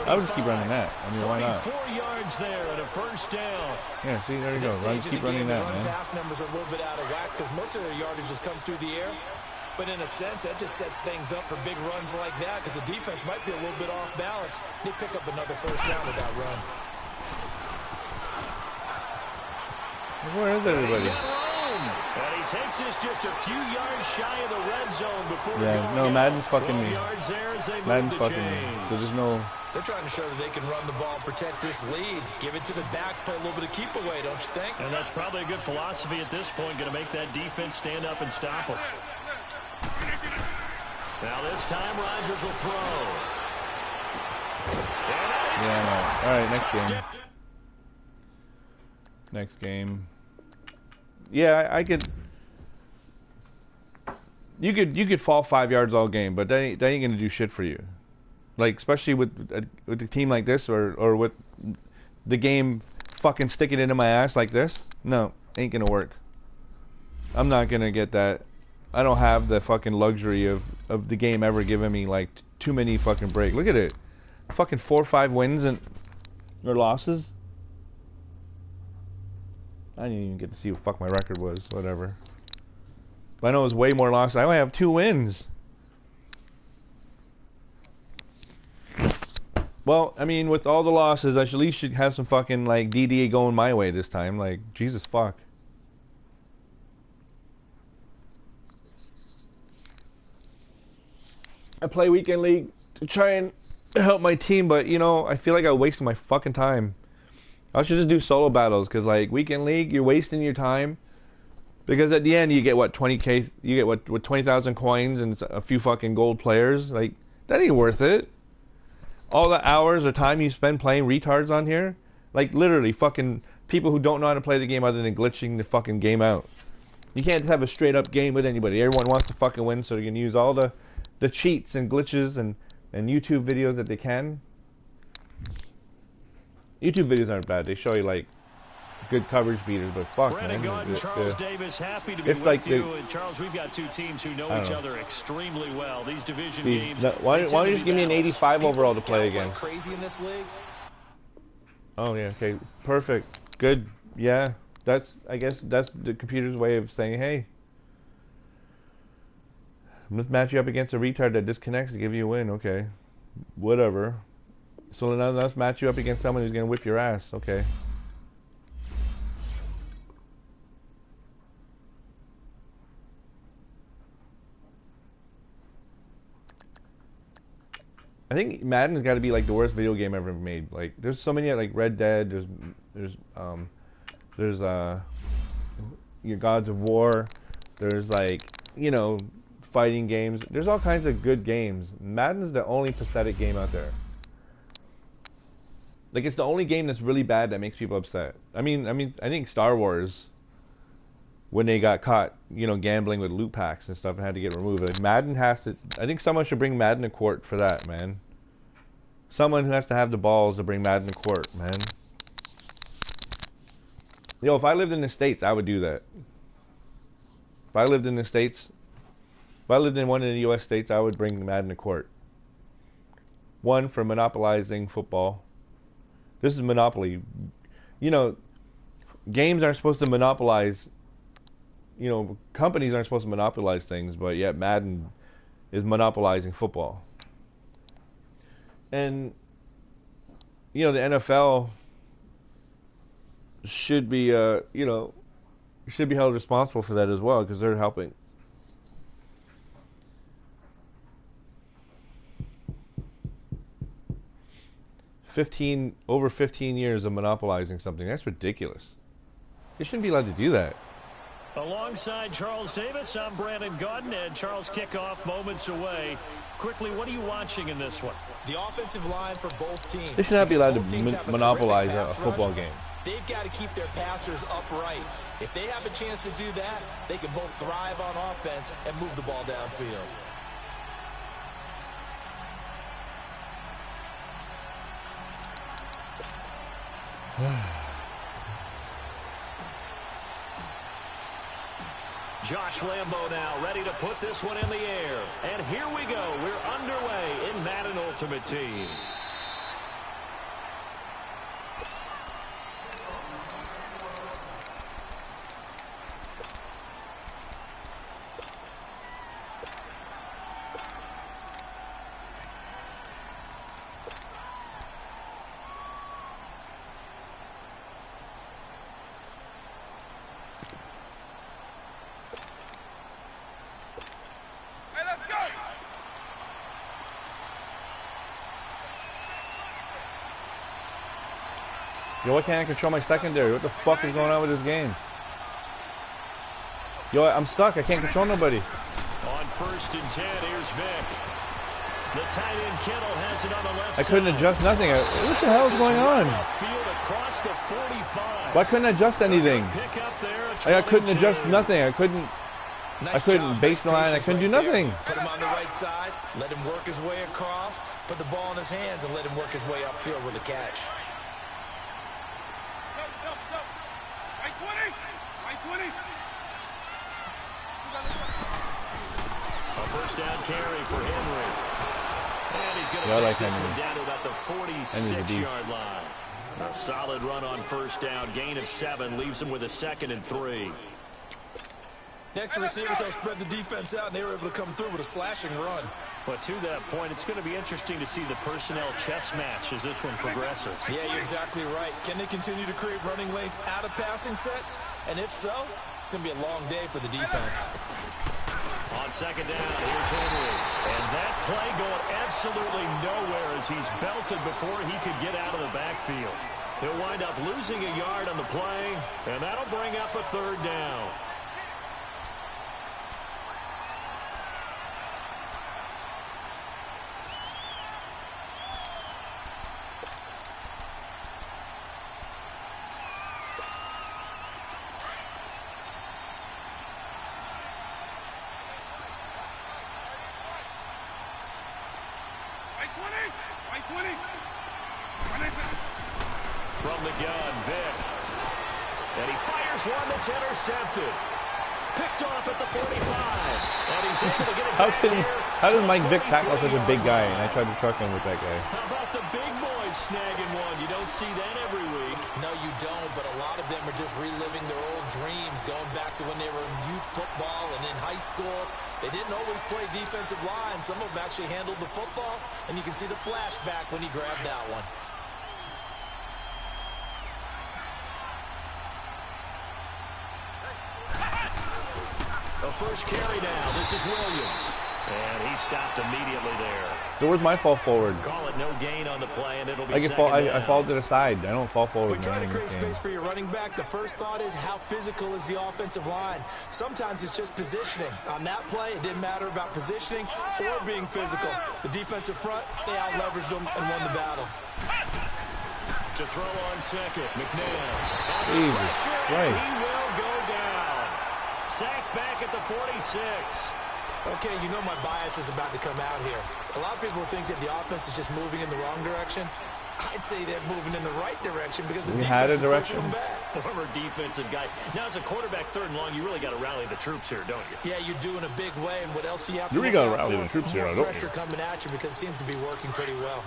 I would just keep running that. I mean, why not? 4 yards there and a first down. Yeah, see, there you go. Keep running that, man. Pass numbers are a little bit out of whack because most of their yardage just comes through the air. But in a sense, that just sets things up for big runs like that because the defense might be a little bit off balance. They pick up another first down with that run. Where is everybody? And he takes this just a few yards shy of the red zone before Madden's fucking me. Madden's fucking me. So there's no... They're trying to show that they can run the ball and protect this lead. Give it to the backs, play a little bit of keep away, don't you think? And that's probably a good philosophy at this point, going to make that defense stand up and stop them. Now this time Rodgers will throw. Yeah, no. All right, next game. Next game. Yeah, I could. You could fall 5 yards all game, but that ain't gonna do shit for you. Like especially with a team like this, or with the game fucking sticking into my ass like this. No, ain't gonna work. I'm not gonna get that. I don't have the fucking luxury of the game ever giving me like too many fucking breaks. Look at it, fucking 4 or 5 wins or losses. I didn't even get to see what fuck my record was. Whatever. But I know it was way more losses. I only have 2 wins. Well, I mean, with all the losses, I at least should have some fucking like DDA going my way this time. Like, Jesus fuck. I play weekend league to try and help my team, but you know, I feel like I'm wasting my fucking time. I should just do solo battles, because like weekend league, you're wasting your time. Because at the end you get what, 20k, you get what 20,000 coins and a few fucking gold players. Like, that ain't worth it. All the hours or time you spend playing retards on here, like literally fucking people who don't know how to play the game other than glitching the fucking game out. You can't just have a straight up game with anybody. Everyone wants to fucking win, so you can use all the cheats and glitches and YouTube videos that they can. YouTube videos aren't bad. They show you like good coverage beaters, but fuck, Brandon man. Gordon, Charles Davis, happy to be it's with like you. And Charles, we've got 2 teams who know each other extremely well. These division games. Why don't you just give me an 85 overall to play again? Crazy in this league. Oh yeah, okay, perfect, good, yeah. I guess that's the computer's way of saying, hey, let's match you up against a retard that disconnects to give you a win. Okay, whatever. So now let's match you up against someone who's gonna whip your ass. Okay. I think Madden's got to be like the worst video game ever made. Like, there's so many like Red Dead. There's your Gods of War. There's like, you know, fighting games. There's all kinds of good games. Madden's the only pathetic game out there. Like, it's the only game that's really bad that makes people upset. I mean, I think Star Wars when they got caught, you know, gambling with loot packs and stuff and had to get removed. Like, Madden has to, I think someone should bring Madden to court for that, man. Someone who has to have the balls to bring Madden to court, man. Yo, if I lived in the States, I would do that. If I lived in the States, if I lived in one of the U.S. states, I would bring Madden to court. One, for monopolizing football. This is monopoly. You know, games aren't supposed to monopolize, you know, companies aren't supposed to monopolize things, but yet Madden is monopolizing football. And, you know, the NFL should be, you know, should be held responsible for that as well, because they're helping. Over 15 years of monopolizing something. That's ridiculous. You shouldn't be allowed to do that. Alongside Charles Davis, I'm Brandon Gaudin, and Charles, kickoff moments away. Quickly, what are you watching in this one? The offensive line for both teams. They should not be allowed to monopolize a football game. They've got to keep their passers upright. If they have a chance to do that, they can both thrive on offense and move the ball downfield. Josh Lambo now ready to put this one in the air. And here we go. We're underway in Madden Ultimate Team. Yo, why can't I control my secondary? What the fuck is going on with this game? Yo, I'm stuck. I can't control nobody. On 1st and 10, here's Vic. The tight end Kittle has it on the left I couldn't adjust nothing. What the hell is going on? Field across the 45. Why couldn't I adjust anything? Pick up there, I couldn't adjust nothing. I couldn't baseline. I couldn't do nothing. Put him on the right side. Let him work his way across. Put the ball in his hands and let him work his way upfield with a catch. A first down carry for Henry. And he's going to take this one down to about the 46-yard line. A solid run on first down. Gain of 7 leaves him with a 2nd and 3. Next, the receivers have spread the defense out, and they were able to come through with a slashing run. But to that point, it's going to be interesting to see the personnel chess match as this one progresses. Yeah, you're exactly right. Can they continue to create running lanes out of passing sets? And if so, it's going to be a long day for the defense. On 2nd down, here's Henry. And that play going absolutely nowhere as he's belted before he could get out of the backfield. He'll wind up losing a yard on the play, and that'll bring up a 3rd down. From the gun, Vic. And he fires one that's intercepted. Picked off at the 45. And he's able to get it back here. How did Mike Vick tackle such a big guy? And I tried to truck him with that guy. How about the big boys snagging one? You don't see that every week. No, you don't, but a lot of them are just reliving their old dreams, going back to when they were in youth football and in high school. They didn't always play defensive line. Some of them actually handled the football, and you can see the flashback when he grabbed that one. The first carry now. This is Williams. And he stopped immediately there. So where's my fall forward? Call it no gain on the play, and it'll be I fall to the side. I don't fall forward. When trying to create space for your running back, the first thought is how physical is the offensive line. Sometimes it's just positioning. On that play, it didn't matter about positioning or being physical. The defensive front, they out-leveraged them and won the battle. To throw on 2nd, McNair. Jesus Christ. He will go down. sacked back at the 46. Okay, you know my bias is about to come out here. A lot of people think that the offense is just moving in the wrong direction. I'd say they're moving in the right direction because the defense is pushing them back. Former defensive guy. Now, as a quarterback, 3rd and long, you really got to rally the troops here, don't you? Yeah, you're doing a big way, and what else do you have to You look really got out to rally for? the troops here, More don't pressure you? coming at you because it seems to be working pretty well.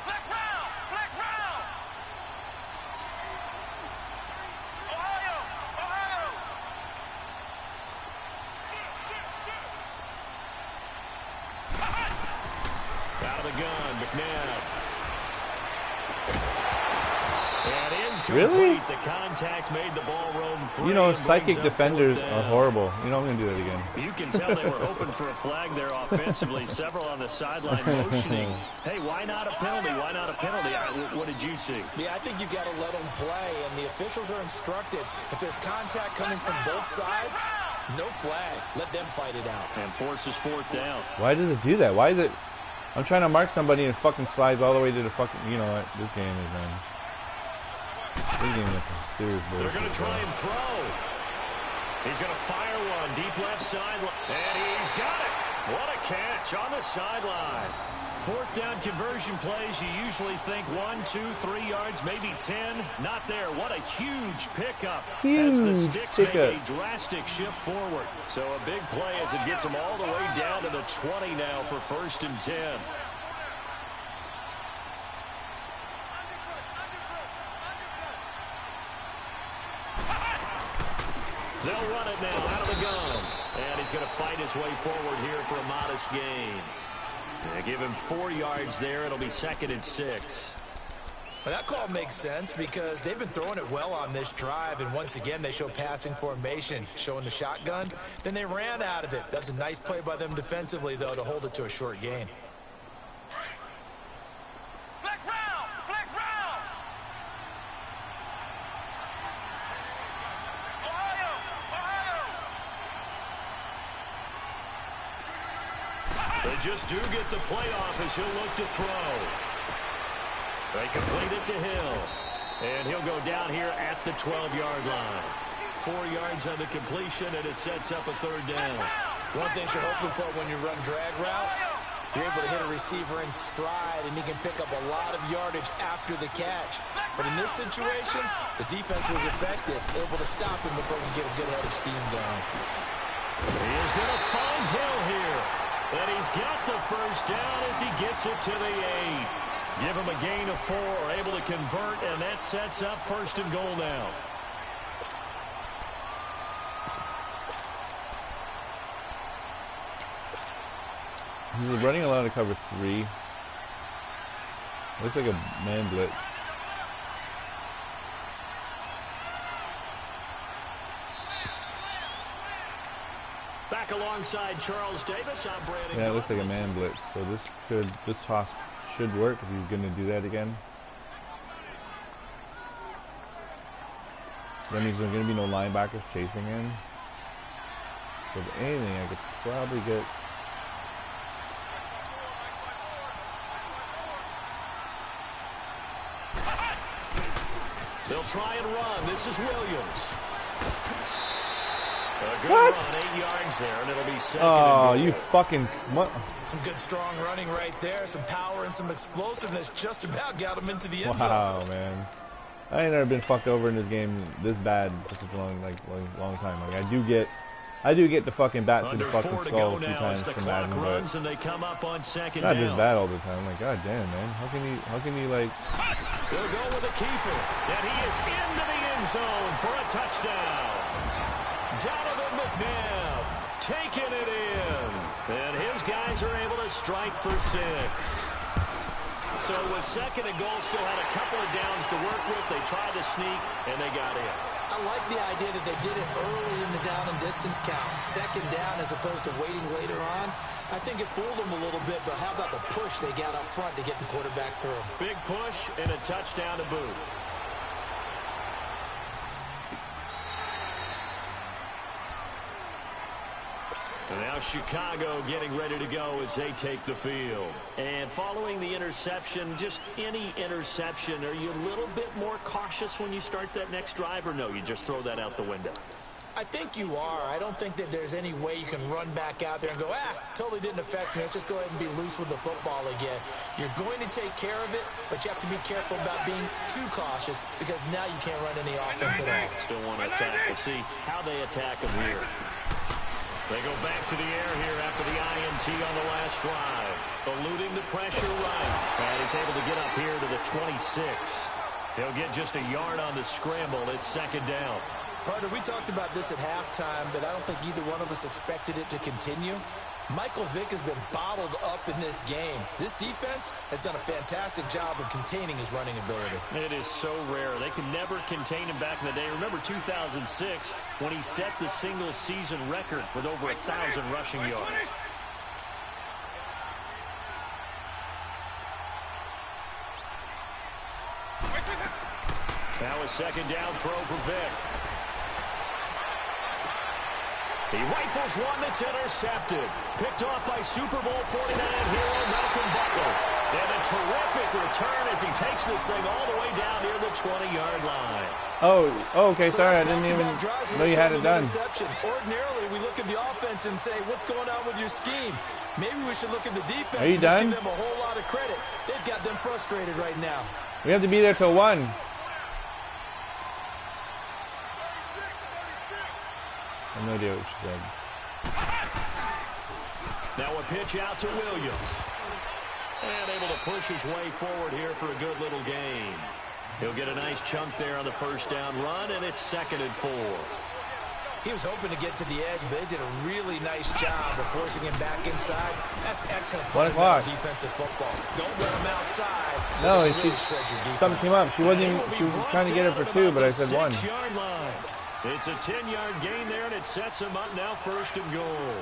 Flex round! Flex round! Ohio! Ohio! Out of the gun, McNabb. And incomplete. Really? The contact made the ball roam free. You know, and brings psychic up defenders 4th are down. horrible. You know, I'm going to do that again. You can tell they were hoping for a flag there offensively. Several on the sideline motioning. Hey, why not a penalty? Why not a penalty? What did you see? Yeah, I think you've got to let them play, and the officials are instructed. If there's contact coming from both sides, no flag. Let them fight it out. And forces 4th down. Why does it do that? Why is it... I'm trying to mark somebody and it fucking slides all the way to the fucking... You know what? This game is, man... This game is some serious bullshit. They're going to try and throw. He's going to fire one. Deep left sideline. And he's got it. What a catch on the sideline. 4th down conversion plays, you usually think 1, 2, 3 yards, maybe 10. Not there. What a huge pickup as the Sticks make a drastic shift forward. So a big play as it gets them all the way down to the 20 now for 1st and 10. They'll run it now out of the gun. And he's going to fight his way forward here for a modest gain. They give him 4 yards there. It'll be 2nd and 6. Well, that call makes sense because they've been throwing it well on this drive, and once again they show passing formation, showing the shotgun. Then they ran out of it. That's a nice play by them defensively, though, to hold it to a short gain. Flex round! Flex round! Ohio! Ohio! They just do get the playoff as he'll look to throw. They complete it to Hill. And he'll go down here at the 12-yard line. 4 yards on the completion, and it sets up a 3rd down. One thing you're hoping for when you run drag routes, you're able to hit a receiver in stride, and he can pick up a lot of yardage after the catch. But in this situation, the defense was effective, able to stop him before he get a good head of steam going. He is going to find Hill here. And he's got the 1st down as he gets it to the 8. Give him a gain of 4, able to convert, and that sets up 1st and goal now. He's running a lot of cover 3. Looks like a man blitz. Back alongside Charles Davis, I'm Brandon. Yeah, it looks like a man blitz. So this toss should work if he's going to do that again. That means there's going to be no linebackers chasing him. So if anything, I could probably get... They'll try and run. This is Williams. A good What? run, 8 yards there, and it'll be 2nd Oh, and goal. you fucking... What? Some good, strong running right there, some power and some explosiveness just about got him into the end Wow, zone. man. I ain't never been fucked over in this game this bad for such a long time. Like I do get the fucking bat to Under the 4 fucking to skull go a few now times as the for clock Madden, runs but and they come up on 2nd it's not down. this bad all the time. Like, god damn, man. How can you like... They'll go with the keeper, and he is into the end zone for a touchdown. Donovan McNabb taking it in, and his guys are able to strike for 6. So with 2nd and goal, still had a couple of downs to work with. They tried to sneak, and they got in. I like the idea that they did it early in the down and distance count. 2nd down as opposed to waiting later on. I think it fooled them a little bit, but how about the push they got up front to get the quarterback through? Big push and a touchdown to boot. And now Chicago getting ready to go as they take the field. And following the interception, just any interception, are you a little bit more cautious when you start that next drive, or no, you just throw that out the window? I think you are. I don't think that there's any way you can run back out there and go, totally didn't affect me. Let's just go ahead and be loose with the football again. You're going to take care of it, but you have to be careful about being too cautious because now you can't run any offense at all. Still want to attack. We'll see how they attack him here. They go back to the air here after the INT on the last drive. Eluding the pressure right. And he's able to get up here to the 26. He'll get just a yard on the scramble. It's second down. Partner, we talked about this at halftime, but I don't think either one of us expected it to continue. Michael Vick has been bottled up in this game. This defense has done a fantastic job of containing his running ability. It is so rare. They could never contain him back in the day. Remember 2006 when he set the single-season record with over 1,000 rushing yards. Now a second down throw for Vick. He rifles one that's intercepted. Picked off by Super Bowl 49 hero Malcolm Butler. And a terrific return as he takes this thing all the way down near the 20-yard line. Oh, okay, sorry, I didn't even know you had it done. Ordinarily, we look at the offense and say, what's going on with your scheme? Maybe we should look at the defense and just give them a whole lot of credit. They've got them frustrated right now. We have to be there till 1. I have no idea what she said. Now a pitch out to Williams. And able to push his way forward here for a good little gain. He'll get a nice chunk there on the first down run, and it's 2nd and 4. He was hoping to get to the edge, but they did a really nice job of forcing him back inside. That's excellent defensive football. Don't let him outside. No, something came up. She was trying to get it for 2, but I said 1. 6-yard line. It's a 10-yard gain there, and it sets him up now 1st and goal.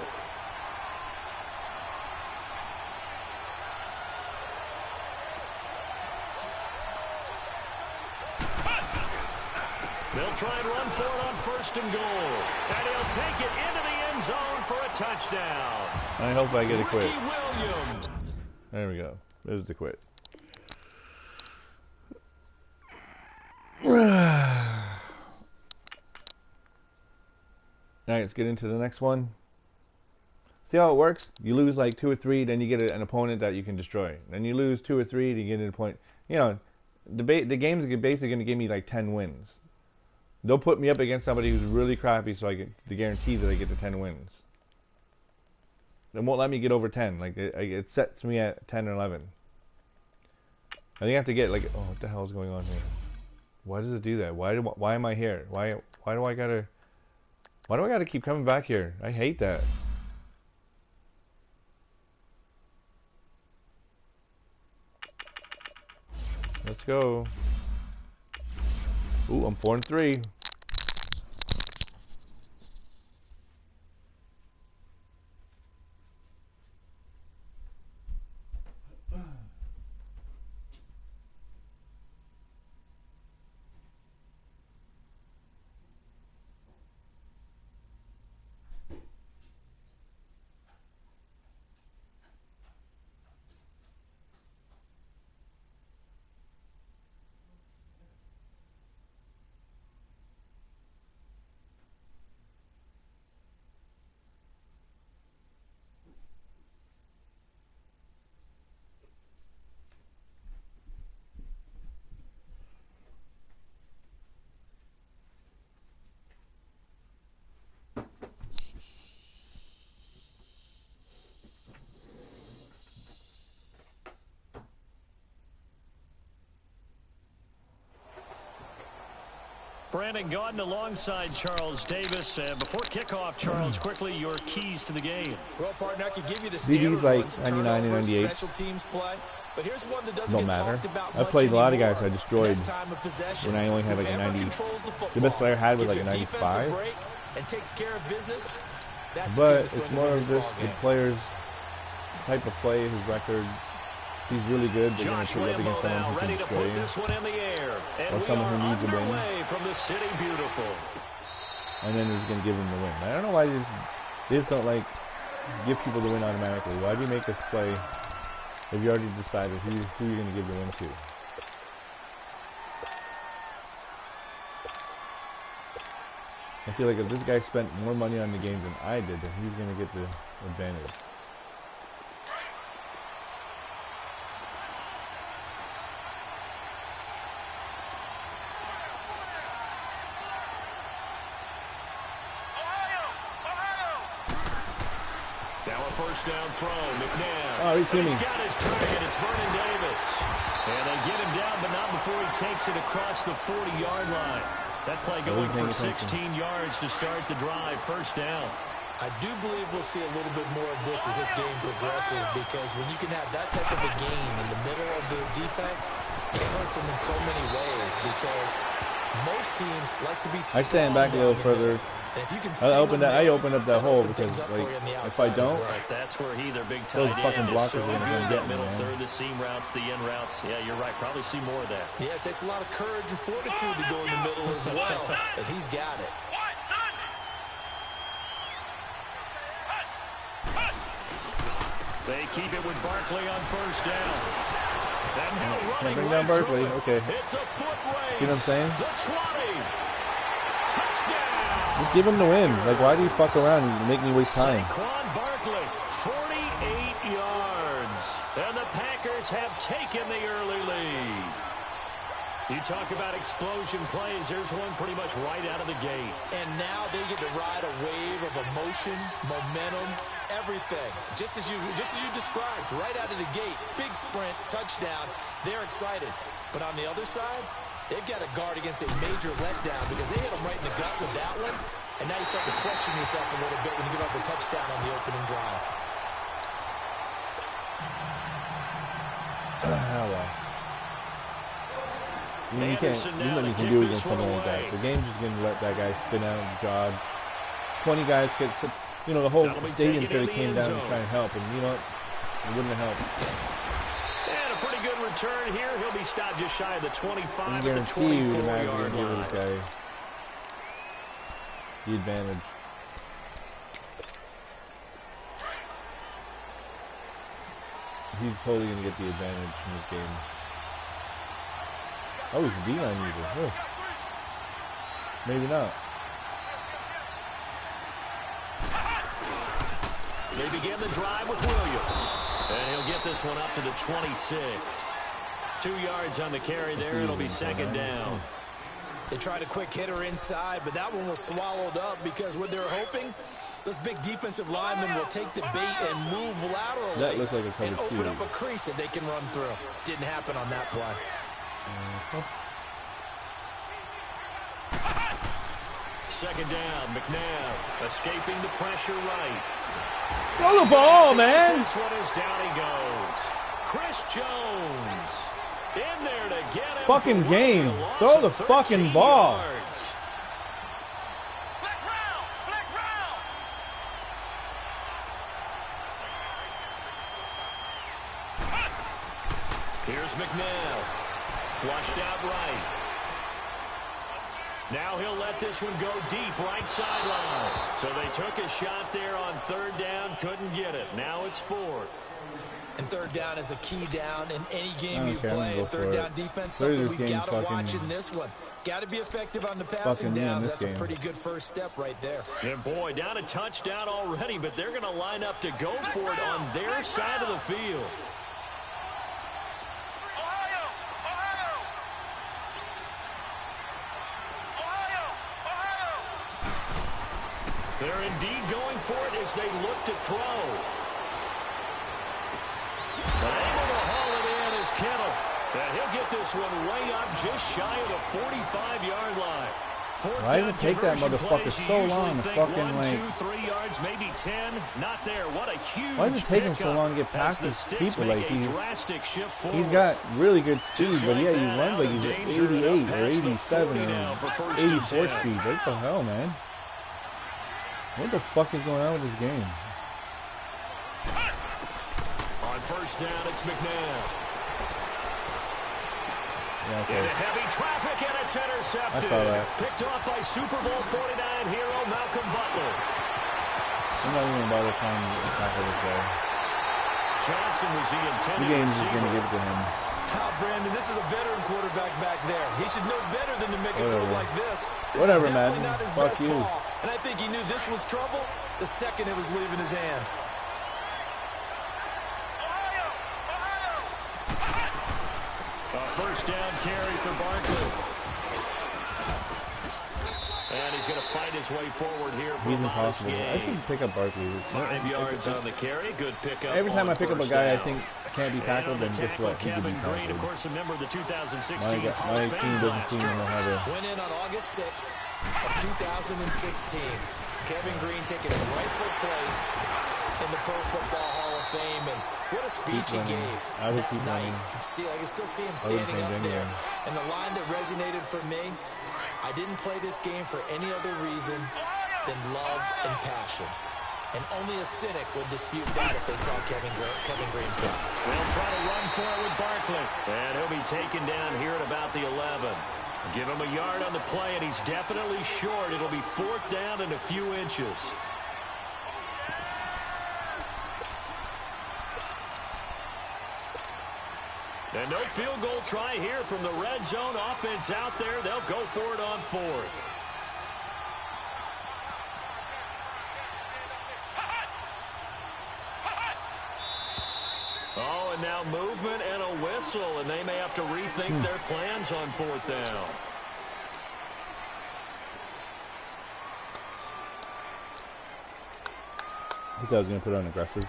They'll try and run for it on 1st and goal. And he'll take it into the end zone for a touchdown. I hope I get a quit. Ricky Williams. There we go. There's the quit. All right, let's get into the next one. See how it works? You lose like 2 or 3, then you get an opponent that you can destroy. Then you lose 2 or 3, then you get an opponent. You know, the game's basically going to give me like 10 wins. They'll put me up against somebody who's really crappy so I get the guarantee that I get the 10 wins. They won't let me get over 10. Like it sets me at 10 or 11. I think I have to get like, oh, what the hell is going on here? Why does it do that? Why am I here? Why do I gotta keep coming back here? I hate that. Let's go. Ooh, I'm 4 and 3. Brandon Gaudin alongside Charles Davis. Before kickoff, Charles, quickly your keys to the game. Well, partner, I could give you the standard like ones, 99 and 98. special teams play, but here's one that doesn't Don't get matter. talked about I much played a lot of anymore. guys I destroyed when I only had like a 90. The best player I had was like a 95. And takes care of business. That's But it's more of this the player's type of play, his record. He's really good. They're going to put up against someone who can destroy you. Or someone who needs a win. From the city beautiful. And then he's going to give him the win. I don't know why they just don't like give people the win automatically. Why do you make us play if you already decided who you're going to give the win to? I feel like if this guy spent more money on the game than I did, then he's going to get the advantage. First down throw, McNabb. Oh, he's got his target. It's Vernon Davis. And they get him down, but not before he takes it across the 40-yard line. That play going for 16 yards to start the drive. First down. I do believe we'll see a little bit more of this as this game progresses, because when you can have that type of a game in the middle of the defense, it hurts them in so many ways, because most teams like to be strong. I stand back a little further. If you can I opened up that hole because, like, if I don't, that's where he, their big tight those fucking blockers so are gonna come get me, middle man. third, the seam routes, the in routes. Yeah, you're right. Probably see more of that. Yeah, it takes a lot of courage and fortitude to go in the middle as well, and he's got it. They keep it with Barkley on first down. And now running bring down right Barkley. through it. Okay. It's a foot race. You know what I'm saying? The 20. Touchdown. Just give him the win. Like, why do you fuck around and make me waste time? Saquon Barkley, 48 yards. And the Packers have taken the early lead. You talk about explosion plays. There's one pretty much right out of the gate. And now they get to ride a wave of emotion, momentum, everything. Just as you described, right out of the gate. Big sprint, touchdown. They're excited. But on the other side, they've got to guard against a major letdown because they hit them right in the gut with that one. And now you start to question yourself a little bit when you give up a touchdown on the opening drive. Oh, well. I mean, you can't, there's nothing you can do against something like that. The game's just going to let that guy spin out and dodge. 20 guys could, you know, the whole stadium could have came down and tried to help, and you know what? It wouldn't have helped. And a pretty good return here. He'll be stopped just shy of the 25 at the 24-yard line. This guy the advantage. He's totally going to get the advantage in this game. Oh, he's a D-line user. Oh. Maybe not. They begin the drive with Williams. And he'll get this one up to the 26. 2 yards on the carry there. It'll be second down. They tried a quick hitter inside, but that one was swallowed up because what they're hoping, those big defensive linemen will take the bait and move laterally. That looks like a cover and open two. up a crease that they can run through. Didn't happen on that play. Second down, McNabb escaping the pressure right. Throw the ball, man! This one is down he goes. Chris Jones in there to get him. Fucking game. Throw the fucking ball. Yards. Flex round! Flex round! Here's McNabb. Flushed out right. Now he'll let this one go deep right sideline. So they took a shot there on third down, couldn't get it. Now it's fourth. And third down is a key down in any game you Okay, play. go Third for down it. defense, Third something we game's got to watch fucking- in this one. Got to be effective on the passing fucking me in downs. this That's game. a pretty good first step right there. And boy, down a touchdown already, but they're going to line up to go for it on their side of the field. Ohio! Ohio! Ohio! Ohio! They're indeed going for it as they look to throw. But able to haul it in is Kittle. And he'll get this one way up just shy of the 45-yard line. Why does it take that motherfucker so long to fucking, 1, like... 2, 3 yards, maybe 10. Not there. What a huge Why does it take him so pickup long to get as past the these Sticks people? make Like, a he's drastic shift forward. got really good speed, Just but like yeah, he that, runs out like of he's at danger, 88 up or past the 87 40 now for first and 84 10. speed. What the hell, man? What the fuck is going on with this game? On first down, it's McNabb. Yeah, Into okay. heavy traffic, and it's intercepted. I saw that. Picked off by Super Bowl 49 hero Malcolm Butler. I'm not even about to try and tackle this guy. Johnson was the The intended game's just receiver. going to give it to him. Brandon, this is a veteran quarterback back there. He should know better than to make a throw like this. Whatever, is definitely man. not his Fuck best you. ball. And I think he knew this was trouble the second it was leaving his hand. A first down carry for Barkley. And he's going to fight his way forward here for He's a modest impossible. I gain. should pick up Barkley. 5 yards on the carry. Good pickup. Every time on I pick up a first guy I down. think can't be tackled, then guess what? He could be Kevin Green, of tackled. course, a member of the 2016 Hall My of team Fame doesn't class. seem to know how to. Went in on August 6th of 2016. Kevin Green taking his rightful place in the Pro Football Hall of Fame. And what a speech he gave I would that keep night. running. I can still see him I would standing change up there. anything. And the line that resonated for me, I didn't play this game for any other reason than love and passion. And only a cynic would dispute that if they saw Kevin Green play. They'll try to run for it with Barkley. And he'll be taken down here at about the 11. Give him a yard on the play, and he's definitely short. It'll be 4th down and a few inches. And no field goal try here from the red zone. Offense out there. They'll go for it on 4th. Oh, and now movement and a whistle, and they may have to rethink their plans on 4th down. I thought I was going to put on aggressive.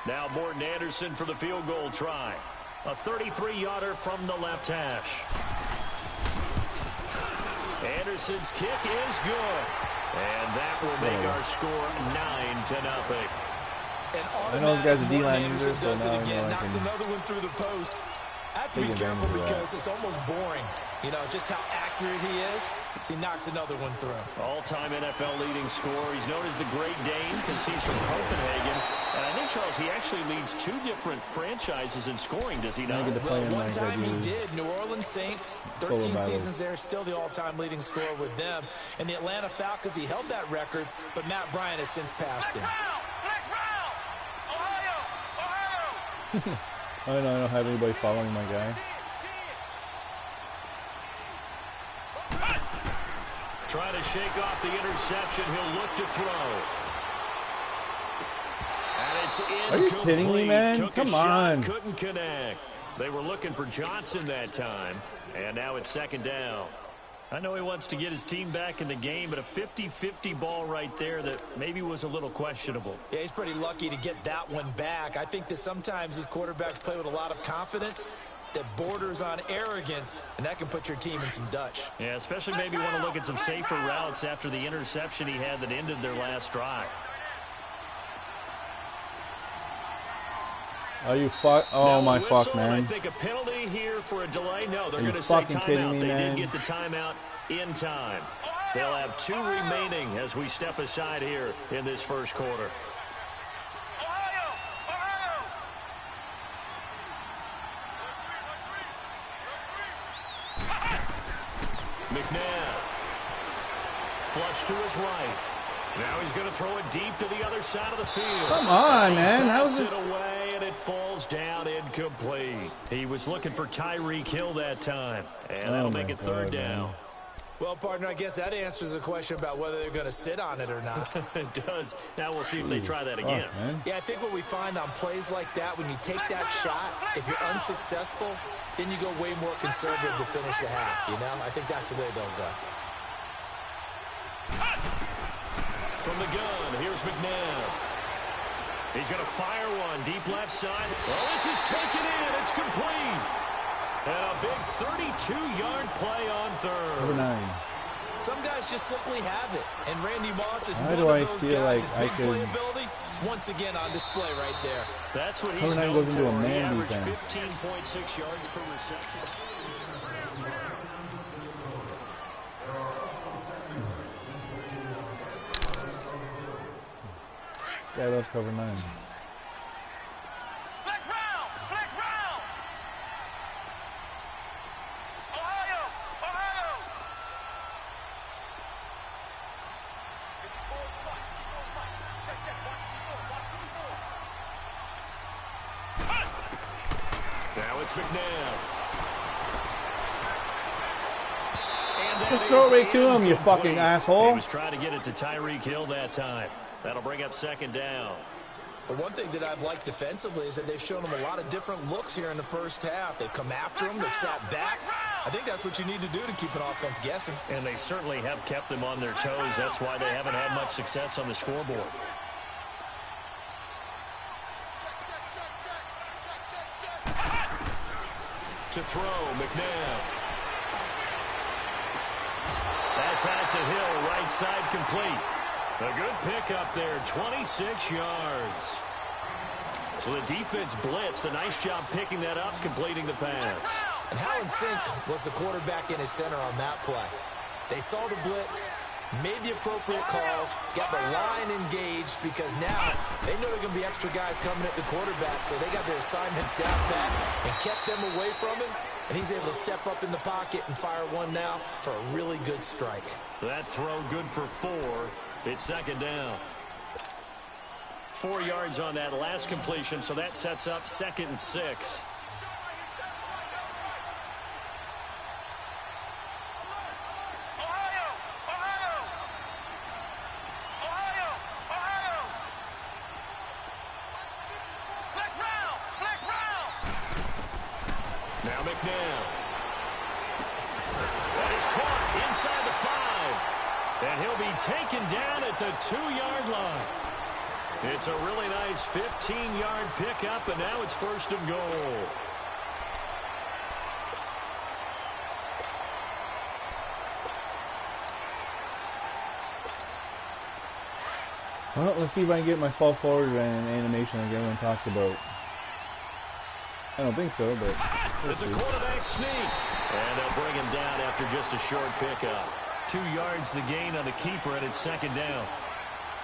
Now Morton Anderson for the field goal try. A 33-yarder from the left hash. Anderson's kick is good. And that will make our score 9-0. And I know this guy's a Morton D-line Anderson user, so does it now I again, know I knocks can another one through the post. I have to be take careful advantage of that. because it's almost boring. You know, just how accurate he is. So he knocks another one through. All-time NFL leading scorer. He's known as the Great Dane because he's from Copenhagen. And I think, Charles, he actually leads 2 different franchises in scoring, does he not? get to play Well, him one like time he I do. did. New Orleans Saints, Solo 13 battles. seasons there, still the all-time leading scorer with them. And the Atlanta Falcons, he held that record, but Matt Bryant has since passed him. Flex round! Ohio! I don't have anybody following my guy. Try to shake off the interception. He'll look to throw. And it's incomplete. Are you kidding me, man? Took Come a shot, on. couldn't connect. They were looking for Johnson that time. And now it's 2nd down. I know he wants to get his team back in the game, but a 50-50 ball right there that maybe was a little questionable. Yeah, he's pretty lucky to get that one back. I think that sometimes these quarterbacks play with a lot of confidence that borders on arrogance, and that can put your team in some Dutch. Yeah, especially maybe want to look at some safer routes after the interception he had that ended their last drive. Oh, you fuck. Oh, Now, my whistle, fuck, and I man. think a penalty here for a delay. No, they're Are you going to say fucking kidding timeout. me, They man? did get the timeout in time. They'll have 2 remaining as we step aside here in this first quarter. Ohio! Ohio! McNabb. Flush to his right. Now he's going to throw it deep to the other side of the field. Come on, man. How Bats was it it? away, and it falls down incomplete. He was looking for Tyreek Hill that time, and that'll make my it 3rd God, down. man. Well, partner, I guess that answers the question about whether they're going to sit on it or not. It does. Now we'll see if they try that again. Fuck, man. Yeah, I think what we find on plays like that, when you take that shot, if you're unsuccessful, then you go way more conservative to finish the half, you know? I think that's the way they'll go. From the gun, here's McNabb. He's going to fire one deep left side. Oh, this is taken in. It's complete. And a big 32-yard play on 3rd. Number 9. Some guys just simply have it, and Randy Moss is Why one do of I those feel guys. like His I big could- playability, once again on display right there. That's what he's Number 9 known goes into a for. He man averaged defense. 15.6 yards per reception. This guy loves cover 9. Flex round! Flex round! Ohio! Ohio! Now it's McNabb. Just throw it right to him, you fucking asshole. He was trying to get it to Tyreek Hill that time. That'll bring up second down. But one thing that I've liked defensively is that they've shown him a lot of different looks here in the first half. They've come after him. They've sat back. I think that's what you need to do to keep an offense guessing. And they certainly have kept them on their toes. That's why they haven't had much success on the scoreboard. To throw, McNabb. That's out to Hill, right side complete. A good pickup there, 26 yards. So the defense blitzed. A nice job picking that up, completing the pass. And how in sync was the quarterback and his center on that play? They saw the blitz, made the appropriate calls, got the line engaged because now they know there are going to be extra guys coming at the quarterback, so they got their assignment staff back and kept them away from him, and he's able to step up in the pocket and fire one now for a really good strike. That throw good for 4. It's second down. 4 yards on that last completion, so that sets up 2nd and 6. Now McNabb. That is caught inside the 5. And he'll be taken down at the 2-yard line. It's a really nice 15-yard pickup, and now it's 1st and goal. Well, let's see if I can get my fall forward and animation like everyone talks about. I don't think so, but it's a quarterback sneak. And they'll bring him down after just a short pickup. 2 yards the gain on the keeper, and it's 2nd down.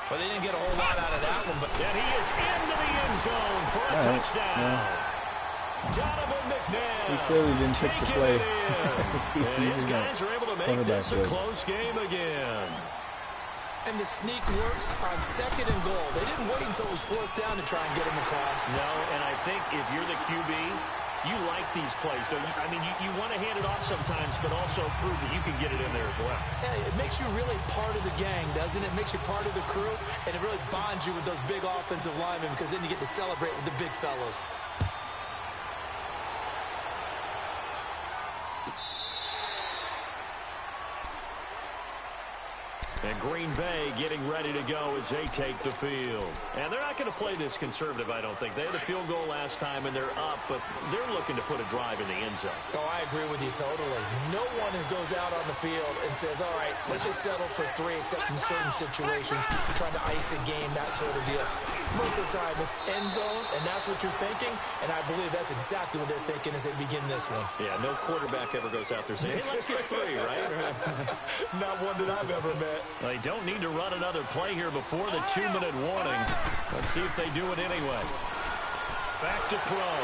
Well, they didn't get a whole lot out of that one, but and he is into the end zone for a touchdown. Yeah. Donovan McNabb. He clearly didn't pick the play. And his guys are able to make this a close game again. And the sneak works on 2nd and goal. They didn't wait until it was 4th down to try and get him across. No, and I think if you're the QB, you like these plays, don't you? I mean, you want to hand it off sometimes, but also prove that you can get it in there as well. Yeah, it makes you really part of the gang, doesn't it? It makes you part of the crew, and it really bonds you with those big offensive linemen because then you get to celebrate with the big fellas. And Green Bay getting ready to go as they take the field. And they're not going to play this conservative, I don't think. They had a field goal last time, and they're up, but they're looking to put a drive in the end zone. Oh, I agree with you totally. No one goes out on the field and says, all right, let's just settle for 3, except in certain situations, trying to ice a game, that sort of deal. Most of the time, it's end zone, and that's what you're thinking, and I believe that's exactly what they're thinking as they begin this one. Yeah, no quarterback ever goes out there saying, hey, let's get 3, right? Not one that I've ever met. They don't need to run another play here before the 2-minute warning. Let's see if they do it anyway. Back to throw.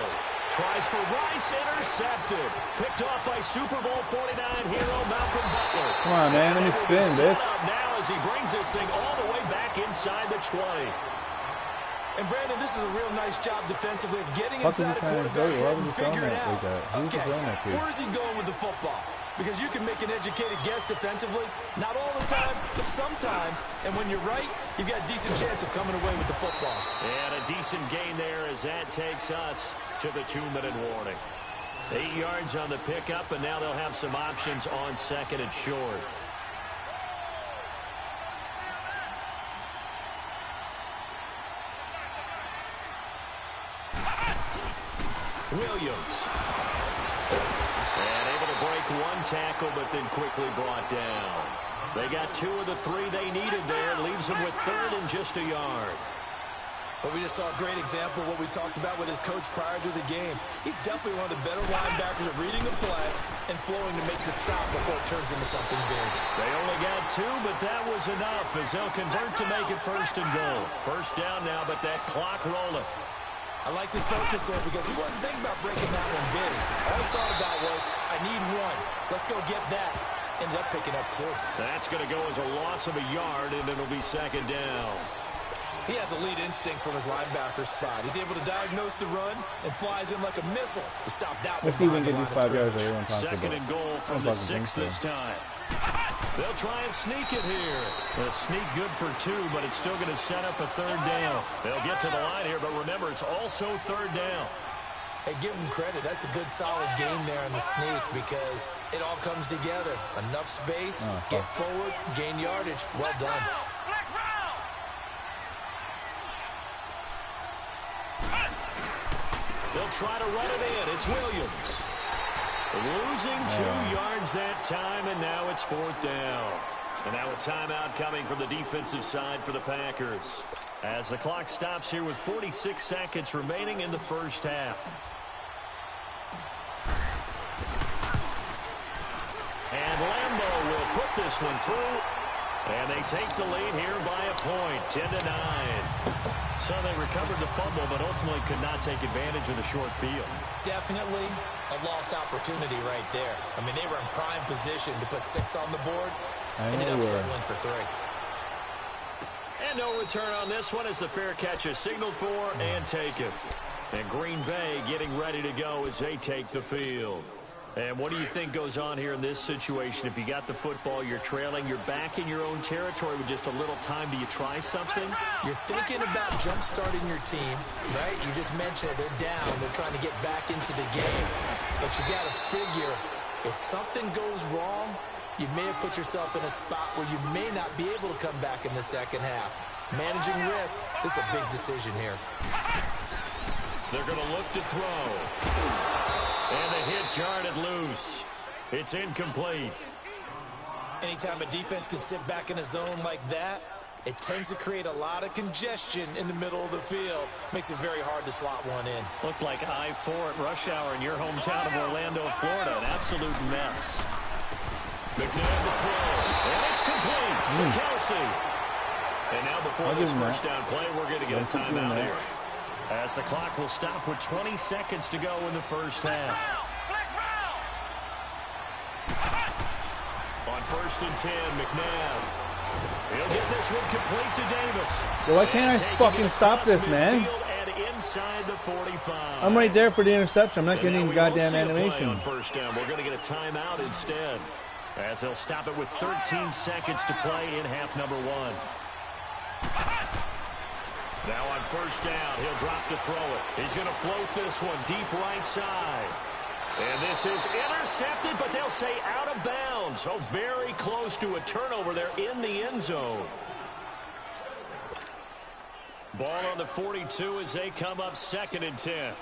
Tries for Rice, intercepted. Picked off by Super Bowl 49 hero Malcolm Butler. Come on, man, let me spin this. Now as he brings this thing all the way back inside the 20. And Brandon, this is a real nice job defensively of getting inside the quarterback's head and figuring out, okay, where's he going with the football? Because you can make an educated guess defensively, not all the time, but sometimes. And when you're right, you've got a decent chance of coming away with the football. And a decent gain there as that takes us to the 2-minute warning. 8 yards on the pickup, and now they'll have some options on 2nd and short. Williams. And able to break one tackle, but then quickly brought down. They got 2 of the 3 they needed there. Leaves them with 3rd and just a yard. But we just saw a great example of what we talked about with his coach prior to the game. He's definitely one of the better linebackers at reading the play and flowing to make the stop before it turns into something big. They only got 2, but that was enough as they'll convert to make it 1st and goal. 1st down now, but that clock rolling. I like his focus there because he wasn't thinking about breaking that one big. All he thought about was, I need 1. Let's go get that. Ended up picking up 2. That's going to go as a loss of a yard, and it'll be 2nd down. He has elite instincts from his linebacker spot. He's able to diagnose the run and flies in like a missile to stop that one. Let's see if we can get these 5 yards that everyone talks about. Second and goal from the 6 this time. They'll try and sneak it here. A sneak good for 2, but it's still going to set up a 3rd down. They'll get to the line here, but remember, it's also 3rd down. Hey, give him credit. That's a good, solid game there in the sneak because it all comes together. Enough space, get forward, gain yardage. Well done. They'll try to run it in. It's Williams. Losing 2 yards that time, and now it's 4th down. And now a timeout coming from the defensive side for the Packers. As the clock stops here with 46 seconds remaining in the first half. And Lambeau will put this one through. And they take the lead here by a point, 10-9. So they recovered the fumble, but ultimately could not take advantage of the short field. Definitely a lost opportunity right there. I mean, they were in prime position to put 6 on the board. Ended up settling for 3. And no return on this one as the fair catch is signaled for and taken. And Green Bay getting ready to go as they take the field. And what do you think goes on here in this situation? If you got the football, you're trailing, you're back in your own territory with just a little time. Do you try something? You're thinking about jump-starting your team, right? You just mentioned they're down. They're trying to get back into the game. But you got to figure, if something goes wrong, you may have put yourself in a spot where you may not be able to come back in the second half. Managing risk is a big decision here. They're going to look to throw. And the hit jarred it loose. It's incomplete. Anytime a defense can sit back in a zone like that, it tends to create a lot of congestion in the middle of the field. Makes it very hard to slot one in. Looked like I-4 at rush hour in your hometown of Orlando, Florida. An absolute mess. McNabb to throw. And it's complete to Kelsey. And now before this first down play, we're going to get a timeout here. As the clock will stop with 20 seconds to go in the first half. On 1st and 10, McNabb. He'll get this one complete to Davis. Well, why can't I fucking stop this, man? And inside the 45. I'm right there for the interception. I'm not getting any goddamn animation. On 1st down, we're going to get a timeout instead. As they'll stop it with 13 seconds to play in half number 1. Now on 1st down, he'll drop to throw it. He's going to float this one deep right side. And this is intercepted, but they'll say out of bounds. So very close to a turnover there in the end zone. Ball on the 42 as they come up 2nd and 10.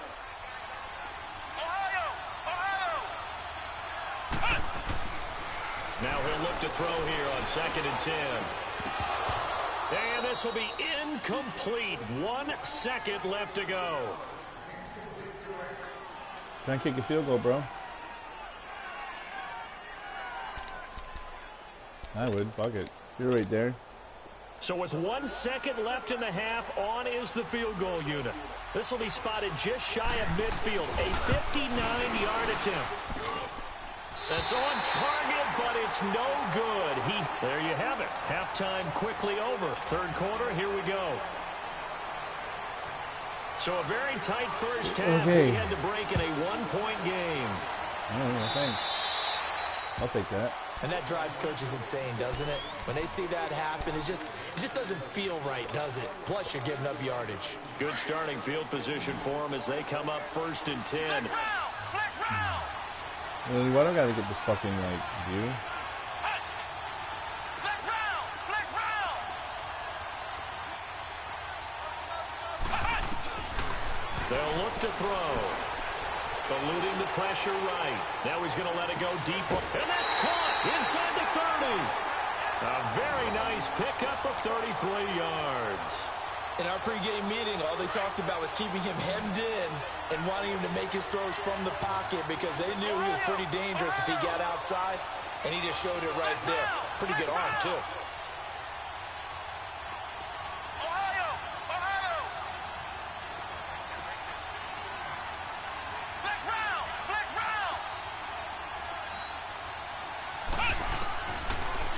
Now he'll look to throw here on 2nd and 10. And this will be incomplete. 1 second left to go. Try and kick a field goal, bro. I would. Fuck it. You're right there. So with 1 second left in the half, on is the field goal unit. This will be spotted just shy of midfield. A 59-yard attempt. That's on target, but it's no good. There you have it. Halftime quickly over. 3rd quarter, here we go. So a very tight first half. We had to break in a 1-point game. Oh, thanks. I'll take that. And that drives coaches insane, doesn't it? When they see that happen, it just doesn't feel right, does it? Plus, you're giving up yardage. Good starting field position for them as they come up 1st and 10. Really, why do I gotta get this fucking, like, view? They'll look to throw. Eluding the pressure right. Now he's going to let it go deep. And that's caught inside the 30. A very nice pickup of 33 yards. In our pregame meeting, all they talked about was keeping him hemmed in and wanting him to make his throws from the pocket because they knew he was pretty dangerous if he got outside, and he just showed it right there. Pretty good arm, too.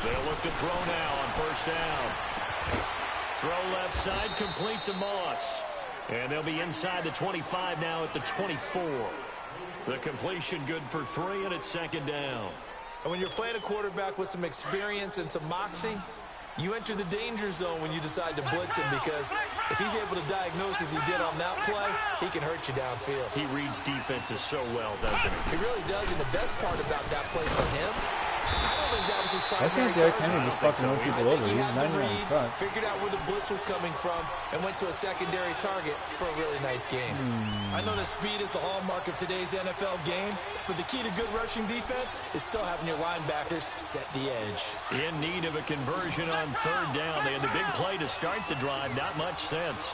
They'll look to throw now on 1st down. Throw left side, complete to Moss. And they'll be inside the 25 now at the 24. The completion good for 3, and it's 2nd down. And when you're playing a quarterback with some experience and some moxie, you enter the danger zone when you decide to blitz him, because if he's able to diagnose as he did on that play, he can hurt you downfield. He reads defenses so well, doesn't he? He really does, and the best part about that play for him, I don't think that was his I primary think Derrick target. Henry just fucking went people over. He He's had the 90 on read, front. figured out where the blitz was coming from, and went to a secondary target for a really nice game. I know that speed is the hallmark of today's NFL game, but the key to good rushing defense is still having your linebackers set the edge. In need of a conversion on 3rd down. They had the big play to start the drive. Not much sense.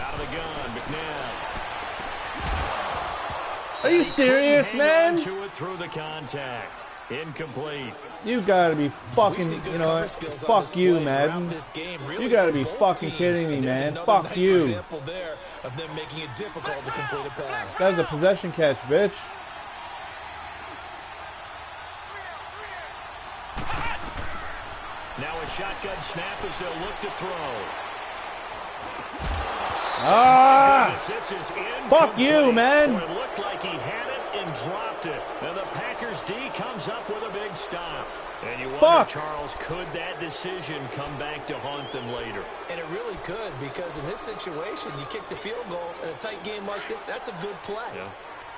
Out of the gun, McNabb. Are you serious, man? To it through the contact. Incomplete. You gotta be fucking, you know what? Fuck you, Madden. You gotta be fucking kidding me, man. Fuck you. There of them making it difficult to complete a pass. That was a possession catch, bitch. Now a shotgun snap as they'll look to throw. Ah! This is Fuck you, man. It looked like he had it and dropped it. And the Packers D comes up with a big stop. And you wonder, Charles, could that decision come back to haunt them later? And it really could, because in this situation, you kick the field goal in a tight game like this, that's a good play. Yeah.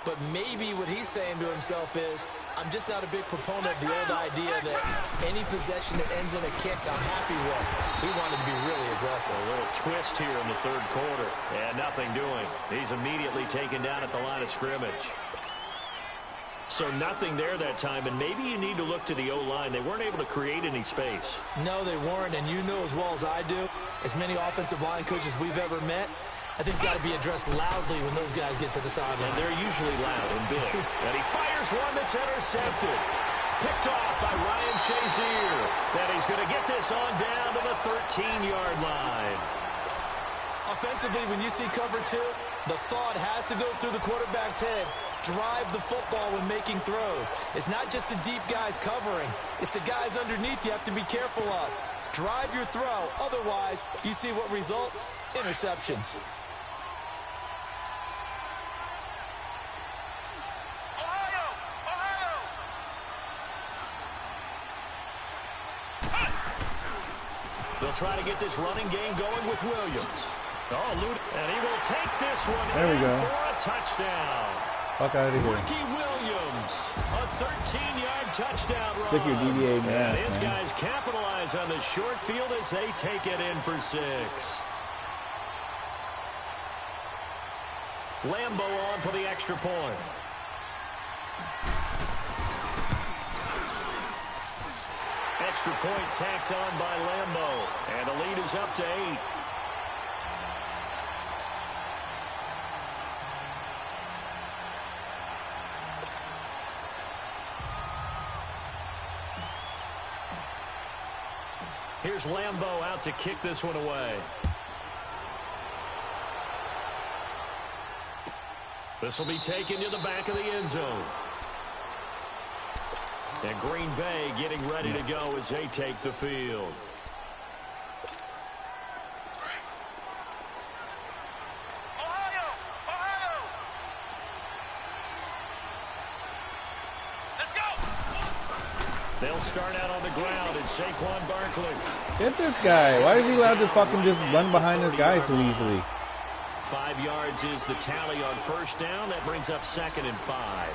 But maybe what he's saying to himself is, I'm just not a big proponent of the old idea that any possession that ends in a kick, I'm happy with. He wanted to be really aggressive. A little twist here in the 3rd quarter. And nothing doing. He's immediately taken down at the line of scrimmage. So nothing there that time, and maybe you need to look to the O-line. They weren't able to create any space. No, they weren't, and you know as well as I do, as many offensive line coaches we've ever met, I think got to be addressed loudly when those guys get to the sideline. And they're usually loud and big. And he fires one that's intercepted. Picked off by Ryan Shazier. And he's going to get this on down to the 13-yard line. Offensively, when you see cover 2, the thought has to go through the quarterback's head. Drive the football when making throws. It's not just the deep guys covering. It's the guys underneath you have to be careful of. Drive your throw. Otherwise, you see what results? Interceptions. They'll try to get this running game going with Williams. Oh, and he will take this one there we go. For a touchdown. Fuck out of here. Ricky Williams, a 13-yard touchdown run. Stick your DDA in your And ass, his man. guys capitalize on the short field as they take it in for 6. Lambeau on for the extra point. Extra point tacked on by Lambeau. And the lead is up to 8. Here's Lambeau out to kick this one away. This will be taken to the back of the end zone. And Green Bay getting ready to go as they take the field. They'll start out on the ground, and Saquon Barkley. Get this guy. Why is he allowed to fucking just run behind this guy so easily? 5 yards is the tally on 1st down. That brings up 2nd and 5.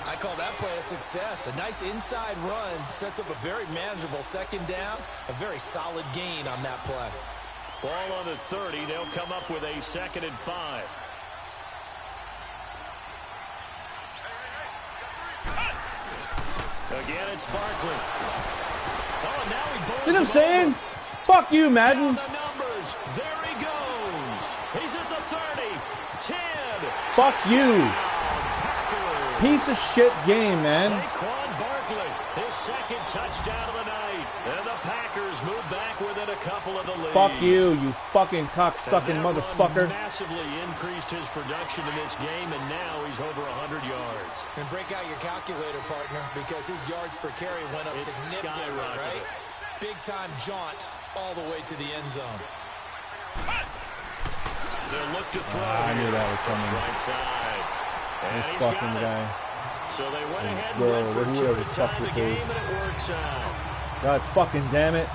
I call that play a success. A nice inside run sets up a very manageable 2nd down. A very solid gain on that play. Ball on the 30. They'll come up with a 2nd and 5. Again, it's Barkley. Oh, now he bowls. See what I'm saying? Fuck you, Madden. The numbers. There he goes. He's at the 30. 10. Fuck you. Packers. Piece of shit game, man. Saquon Barkley, his 2nd touchdown of the night. And the Packers move back within a couple of the lead. Fuck you, you fucking cock-sucking motherfucker. Massively increased his production in this game, and now he's over 100 yards. And break out your calculator, partner, because his yards per carry went up significantly, right? Big-time jaunt all the way to the end zone. They'll look to throw. I knew that was coming. Right side. And This he's fucking got it. guy. So they went ahead and Bro, went for two whoever to fucked tie the with game, this. and it works out. God fucking damn it.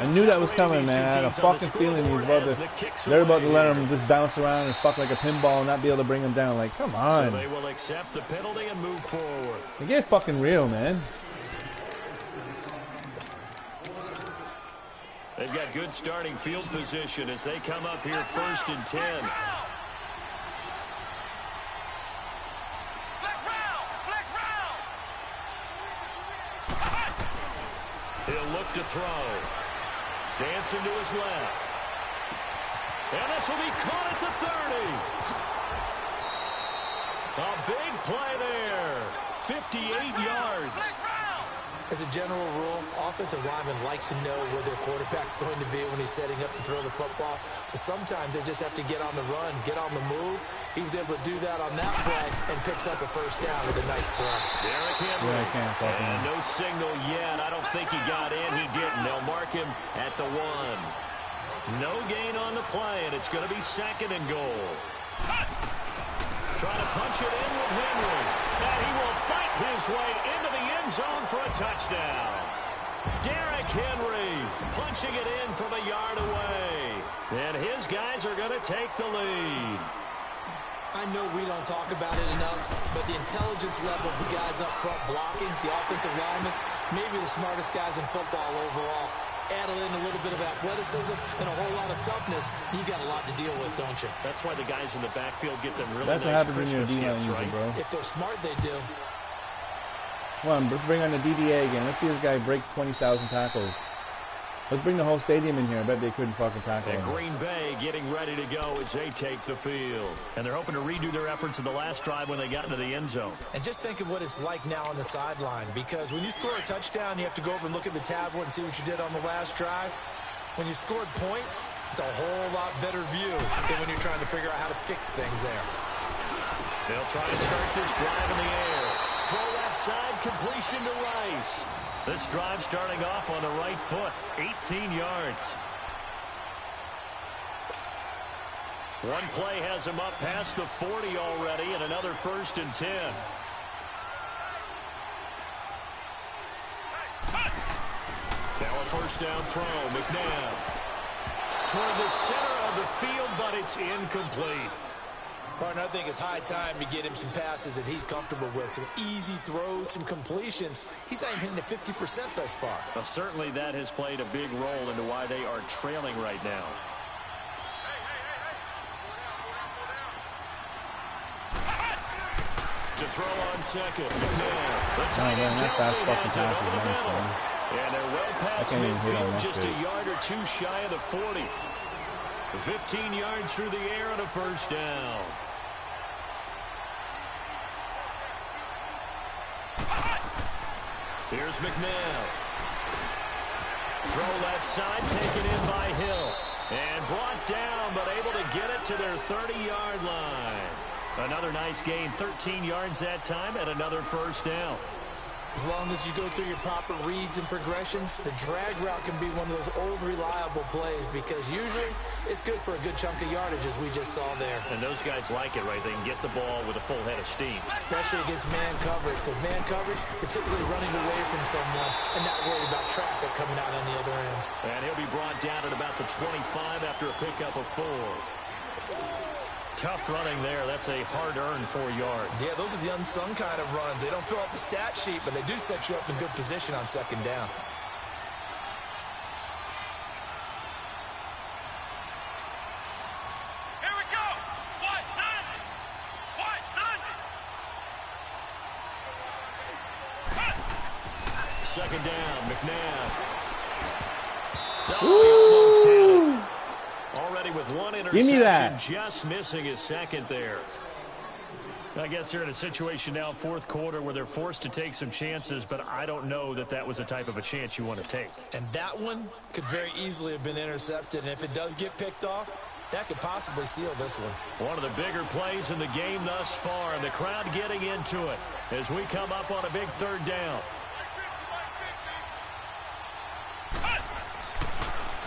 I knew that was coming, man. I had a fucking feeling they're about to let him just bounce around and fuck like a pinball and not be able to bring him down. Like, come on. So they will accept the penalty and move forward. Get fucking real, man. They've got good starting field position as they come up here 1st and 10. He'll look to throw. Dancing to his left. And this will be caught at the 30. A big play there. 58 yards. As a general rule, offensive linemen like to know where their quarterback's going to be when he's setting up to throw the football. But sometimes they just have to get on the run, get on the move. He was able to do that on that play and picks up a first down with a nice throw. Derrick Henry. And no signal yet. I don't think he got in. He didn't. They'll mark him at the 1. No gain on the play, and it's going to be 2nd and goal. Trying to punch it in with Henry. And he will fight his way into the end zone for a touchdown. Derrick Henry punching it in from a yard away. And his guys are going to take the lead. I know we don't talk about it enough, but the intelligence level of the guys up front blocking, the offensive linemen, maybe the smartest guys in football overall. Add in a little bit of athleticism and a whole lot of toughness, you got a lot to deal with, don't you? That's why the guys in the backfield get them really That's nice what happens Christmas when you're gifts, D-line, right? bro. If they're smart, they do. Come on, let's bring on the DDA again. Let's see this guy break 20,000 tackles. Let's bring the whole stadium in here. I bet they couldn't fucking tackle him. And Green Bay getting ready to go as they take the field. And they're hoping to redo their efforts in the last drive when they got into the end zone. And just think of what it's like now on the sideline, because when you score a touchdown, you have to go over and look at the tablet and see what you did on the last drive. When you scored points, it's a whole lot better view than when you're trying to figure out how to fix things there. They'll try and start this drive in the air. Throw left side, completion to Rice. This drive starting off on the right foot, 18 yards. One play has him up past the 40 already, and another 1st and 10. Now a first down throw, McNabb. Toward the center of the field, but it's incomplete. Partner, I think it's high time to get him some passes that he's comfortable with. Some easy throws, some completions. He's not even hitting at 50% thus far. Well, certainly that has played a big role into why they are trailing right now. To throw on second, McNabb. The tight end Kelsey has it over the middle. And they're well past midfield, just a yard or two shy of the 40. 15 yards through the air on a first down. Here's McNabb. Throw left side, taken in by Hill. And brought down, but able to get it to their 30-yard line. Another nice gain, 13 yards that time, and another first down. As long as you go through your proper reads and progressions, the drag route can be one of those old reliable plays because usually it's good for a good chunk of yardage, as we just saw there. And those guys like it, right? They can get the ball with a full head of steam. Especially against man coverage, because man coverage, particularly running away from someone and not worried about traffic coming out on the other end. And he'll be brought down at about the 25 after a pickup of 4. Tough running there. That's a hard-earned 4 yards. Yeah, those are the unsung kind of runs. They don't fill out the stat sheet, but they do set you up in good position on second down. Here we go. What? Second down, McNabb. Oh, he almost had it. Already with one interception, just missing his second there. I guess they're in a situation now, fourth quarter, where they're forced to take some chances, but I don't know that that was the type of a chance you want to take. And that one could very easily have been intercepted, and if it does get picked off, that could possibly seal this one. One of the bigger plays in the game thus far, and the crowd getting into it as we come up on a big third down.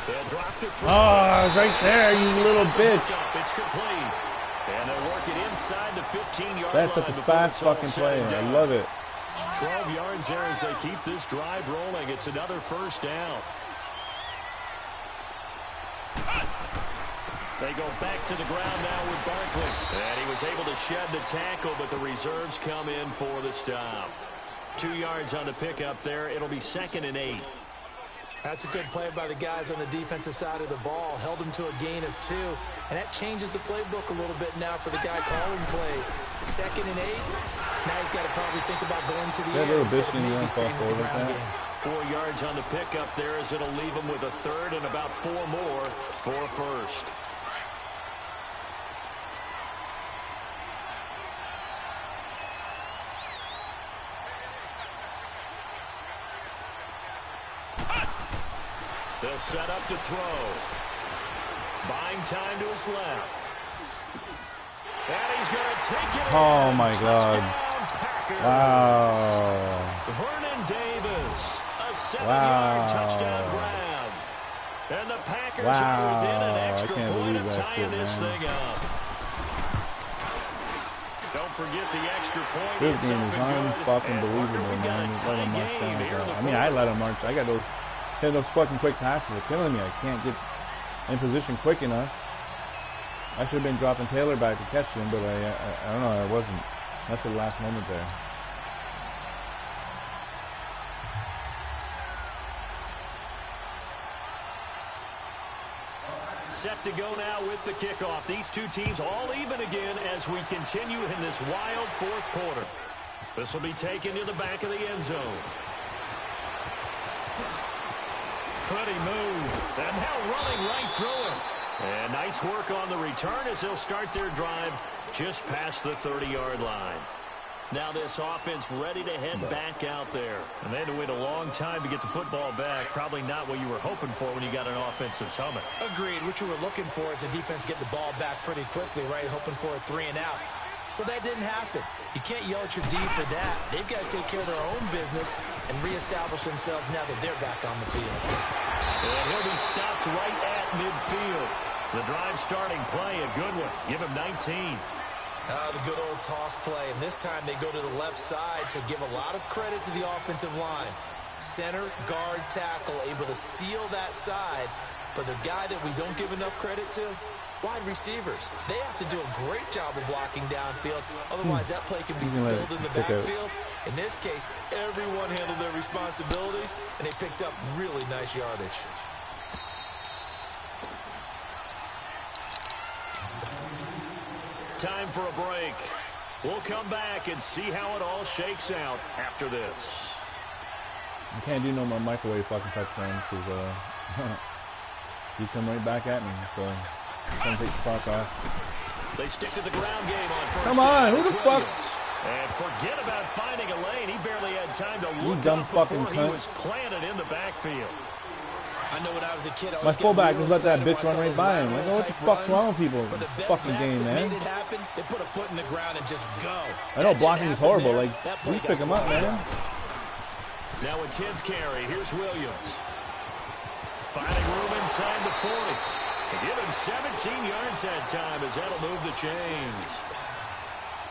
They'll drop the throw. Oh, right there, you little bitch. It's complete. And they'll work it inside the 15-yard line. That's such a fast fucking play. I love it. 12 yards there as they keep this drive rolling. It's another first down. They go back to the ground now with Barkley. And he was able to shed the tackle, but the reserves come in for the stop. 2 yards on the pickup there. It'll be 2nd and 8. That's a good play by the guys on the defensive side of the ball. Held them to a gain of 2. And that changes the playbook a little bit now for the guy calling plays. 2nd and 8. Now he's got to probably think about going to the air instead of maybe staying with the ground game. 4 yards on the pickup there as it'll leave him with a third and about 4 more for a first. They'll set up to throw. Buying time to his left. And he's going to take it. Oh, my God. Wow. Vernon Davis. A 7-yard touchdown grab. And the Packers are within an extra point of tying this thing up. Don't forget the extra point. This game is unfucking believable, man. Let him march down. I mean, I let him march. I got those fucking quick passes are killing me. I can't get in position quick enough. I should have been dropping Taylor back to catch him, but I don't know. I wasn't. That's the last moment there. Set to go now with the kickoff. These two teams all even again as we continue in this wild fourth quarter. This will be taken to the back of the end zone. Pretty move. And now running right through him. And nice work on the return as they'll start their drive just past the 30-yard line. Now this offense ready to head back out there. And they had to wait a long time to get the football back. Probably not what you were hoping for when you got an offense that's humming. Agreed. What you were looking for is the defense get the ball back pretty quickly, right? Hoping for a 3 and out. So that didn't happen. You can't yell at your D for that. They've got to take care of their own business and reestablish themselves now that they're back on the field. And he'll be stopped right at midfield. The drive starting play, a good one. Give him 19. The good old toss play. And this time they go to the left side, so give a lot of credit to the offensive line. Center, guard, tackle, able to seal that side. But the guy that we don't give enough credit to, wide receivers. They have to do a great job of blocking downfield. Otherwise, that play can be spilled in the backfield. In this case, everyone handled their responsibilities, and they picked up really nice yardage. Time for a break. We'll come back and see how it all shakes out after this. You can't do no more microwave fucking touchdowns because you come right back at me. So I'm going to take the clock off. They stick to the ground game on first. Come on, who the fuck? And forget about finding a lane. He barely had time to look dumb up fucking before he cunt. was planted in the backfield. I know when I was a kid, My fullback just let that bitch run right by him. Like, what the fuck's wrong with people? But the Fucking game, man. made it happen, they put a foot in the ground and just go. I know blocking is horrible. Like, we pick him up, man. Now a 10th carry. Here's Williams. Finding room inside the 40. They give him 17 yards that time as that'll move the chains.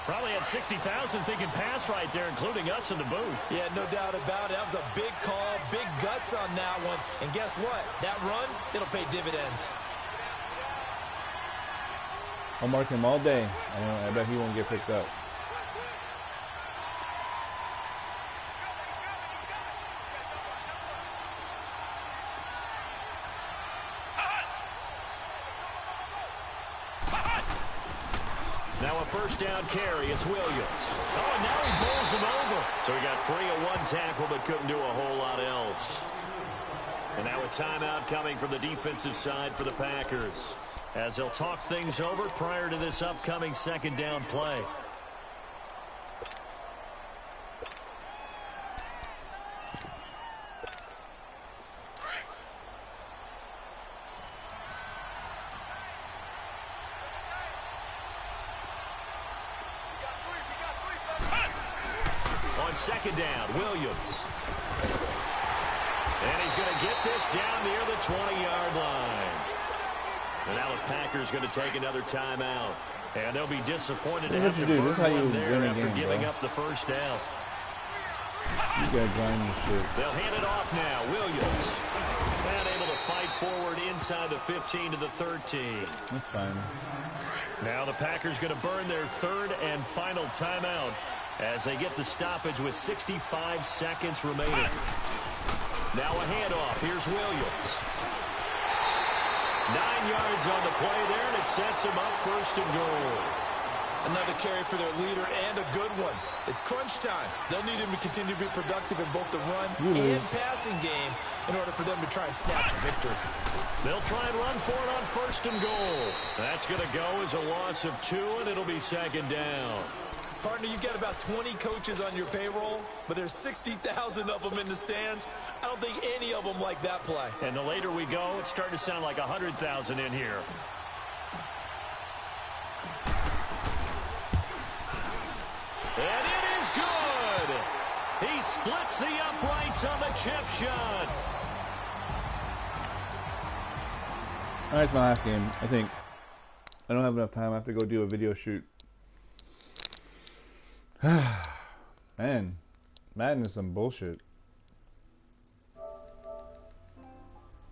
Probably had 60,000 thinking pass right there, including us in the booth. Yeah, no doubt about it. That was a big call, big guts on that one. And guess what? That run, it'll pay dividends. I'll mark him all day. I bet he won't get picked up. Now a first down carry. It's Williams. Oh, and now he bowls him over. So he got free of one tackle but couldn't do a whole lot else. And now a timeout coming from the defensive side for the Packers as they'll talk things over prior to this upcoming second down play. On second down, Williams. And he's going to get this down near the 20-yard line. And now the Packers going to take another timeout. And they'll be disappointed to have to burn one there after giving up the first down. You gotta grind this shit. They'll hand it off now. Williams. And able to fight forward inside the 15 to the 13. That's fine. Now the Packers going to burn their third and final timeout as they get the stoppage with 65 seconds remaining. Now a handoff. Here's Williams. 9 yards on the play there, and it sets him up first and goal. Another carry for their leader, and a good one. It's crunch time. They'll need him to continue to be productive in both the run and passing game in order for them to try and snatch a victory. They'll try and run for it on first and goal. That's going to go as a loss of 2, and it'll be second down. Partner, you've got about 20 coaches on your payroll, but there's 60,000 of them in the stands. I don't think any of them like that play. And the later we go, it's starting to sound like 100,000 in here. And it is good. He splits the uprights on the chip shot. All right, it's my last game. I think I don't have enough time. I have to go do a video shoot. Man, Madden is some bullshit.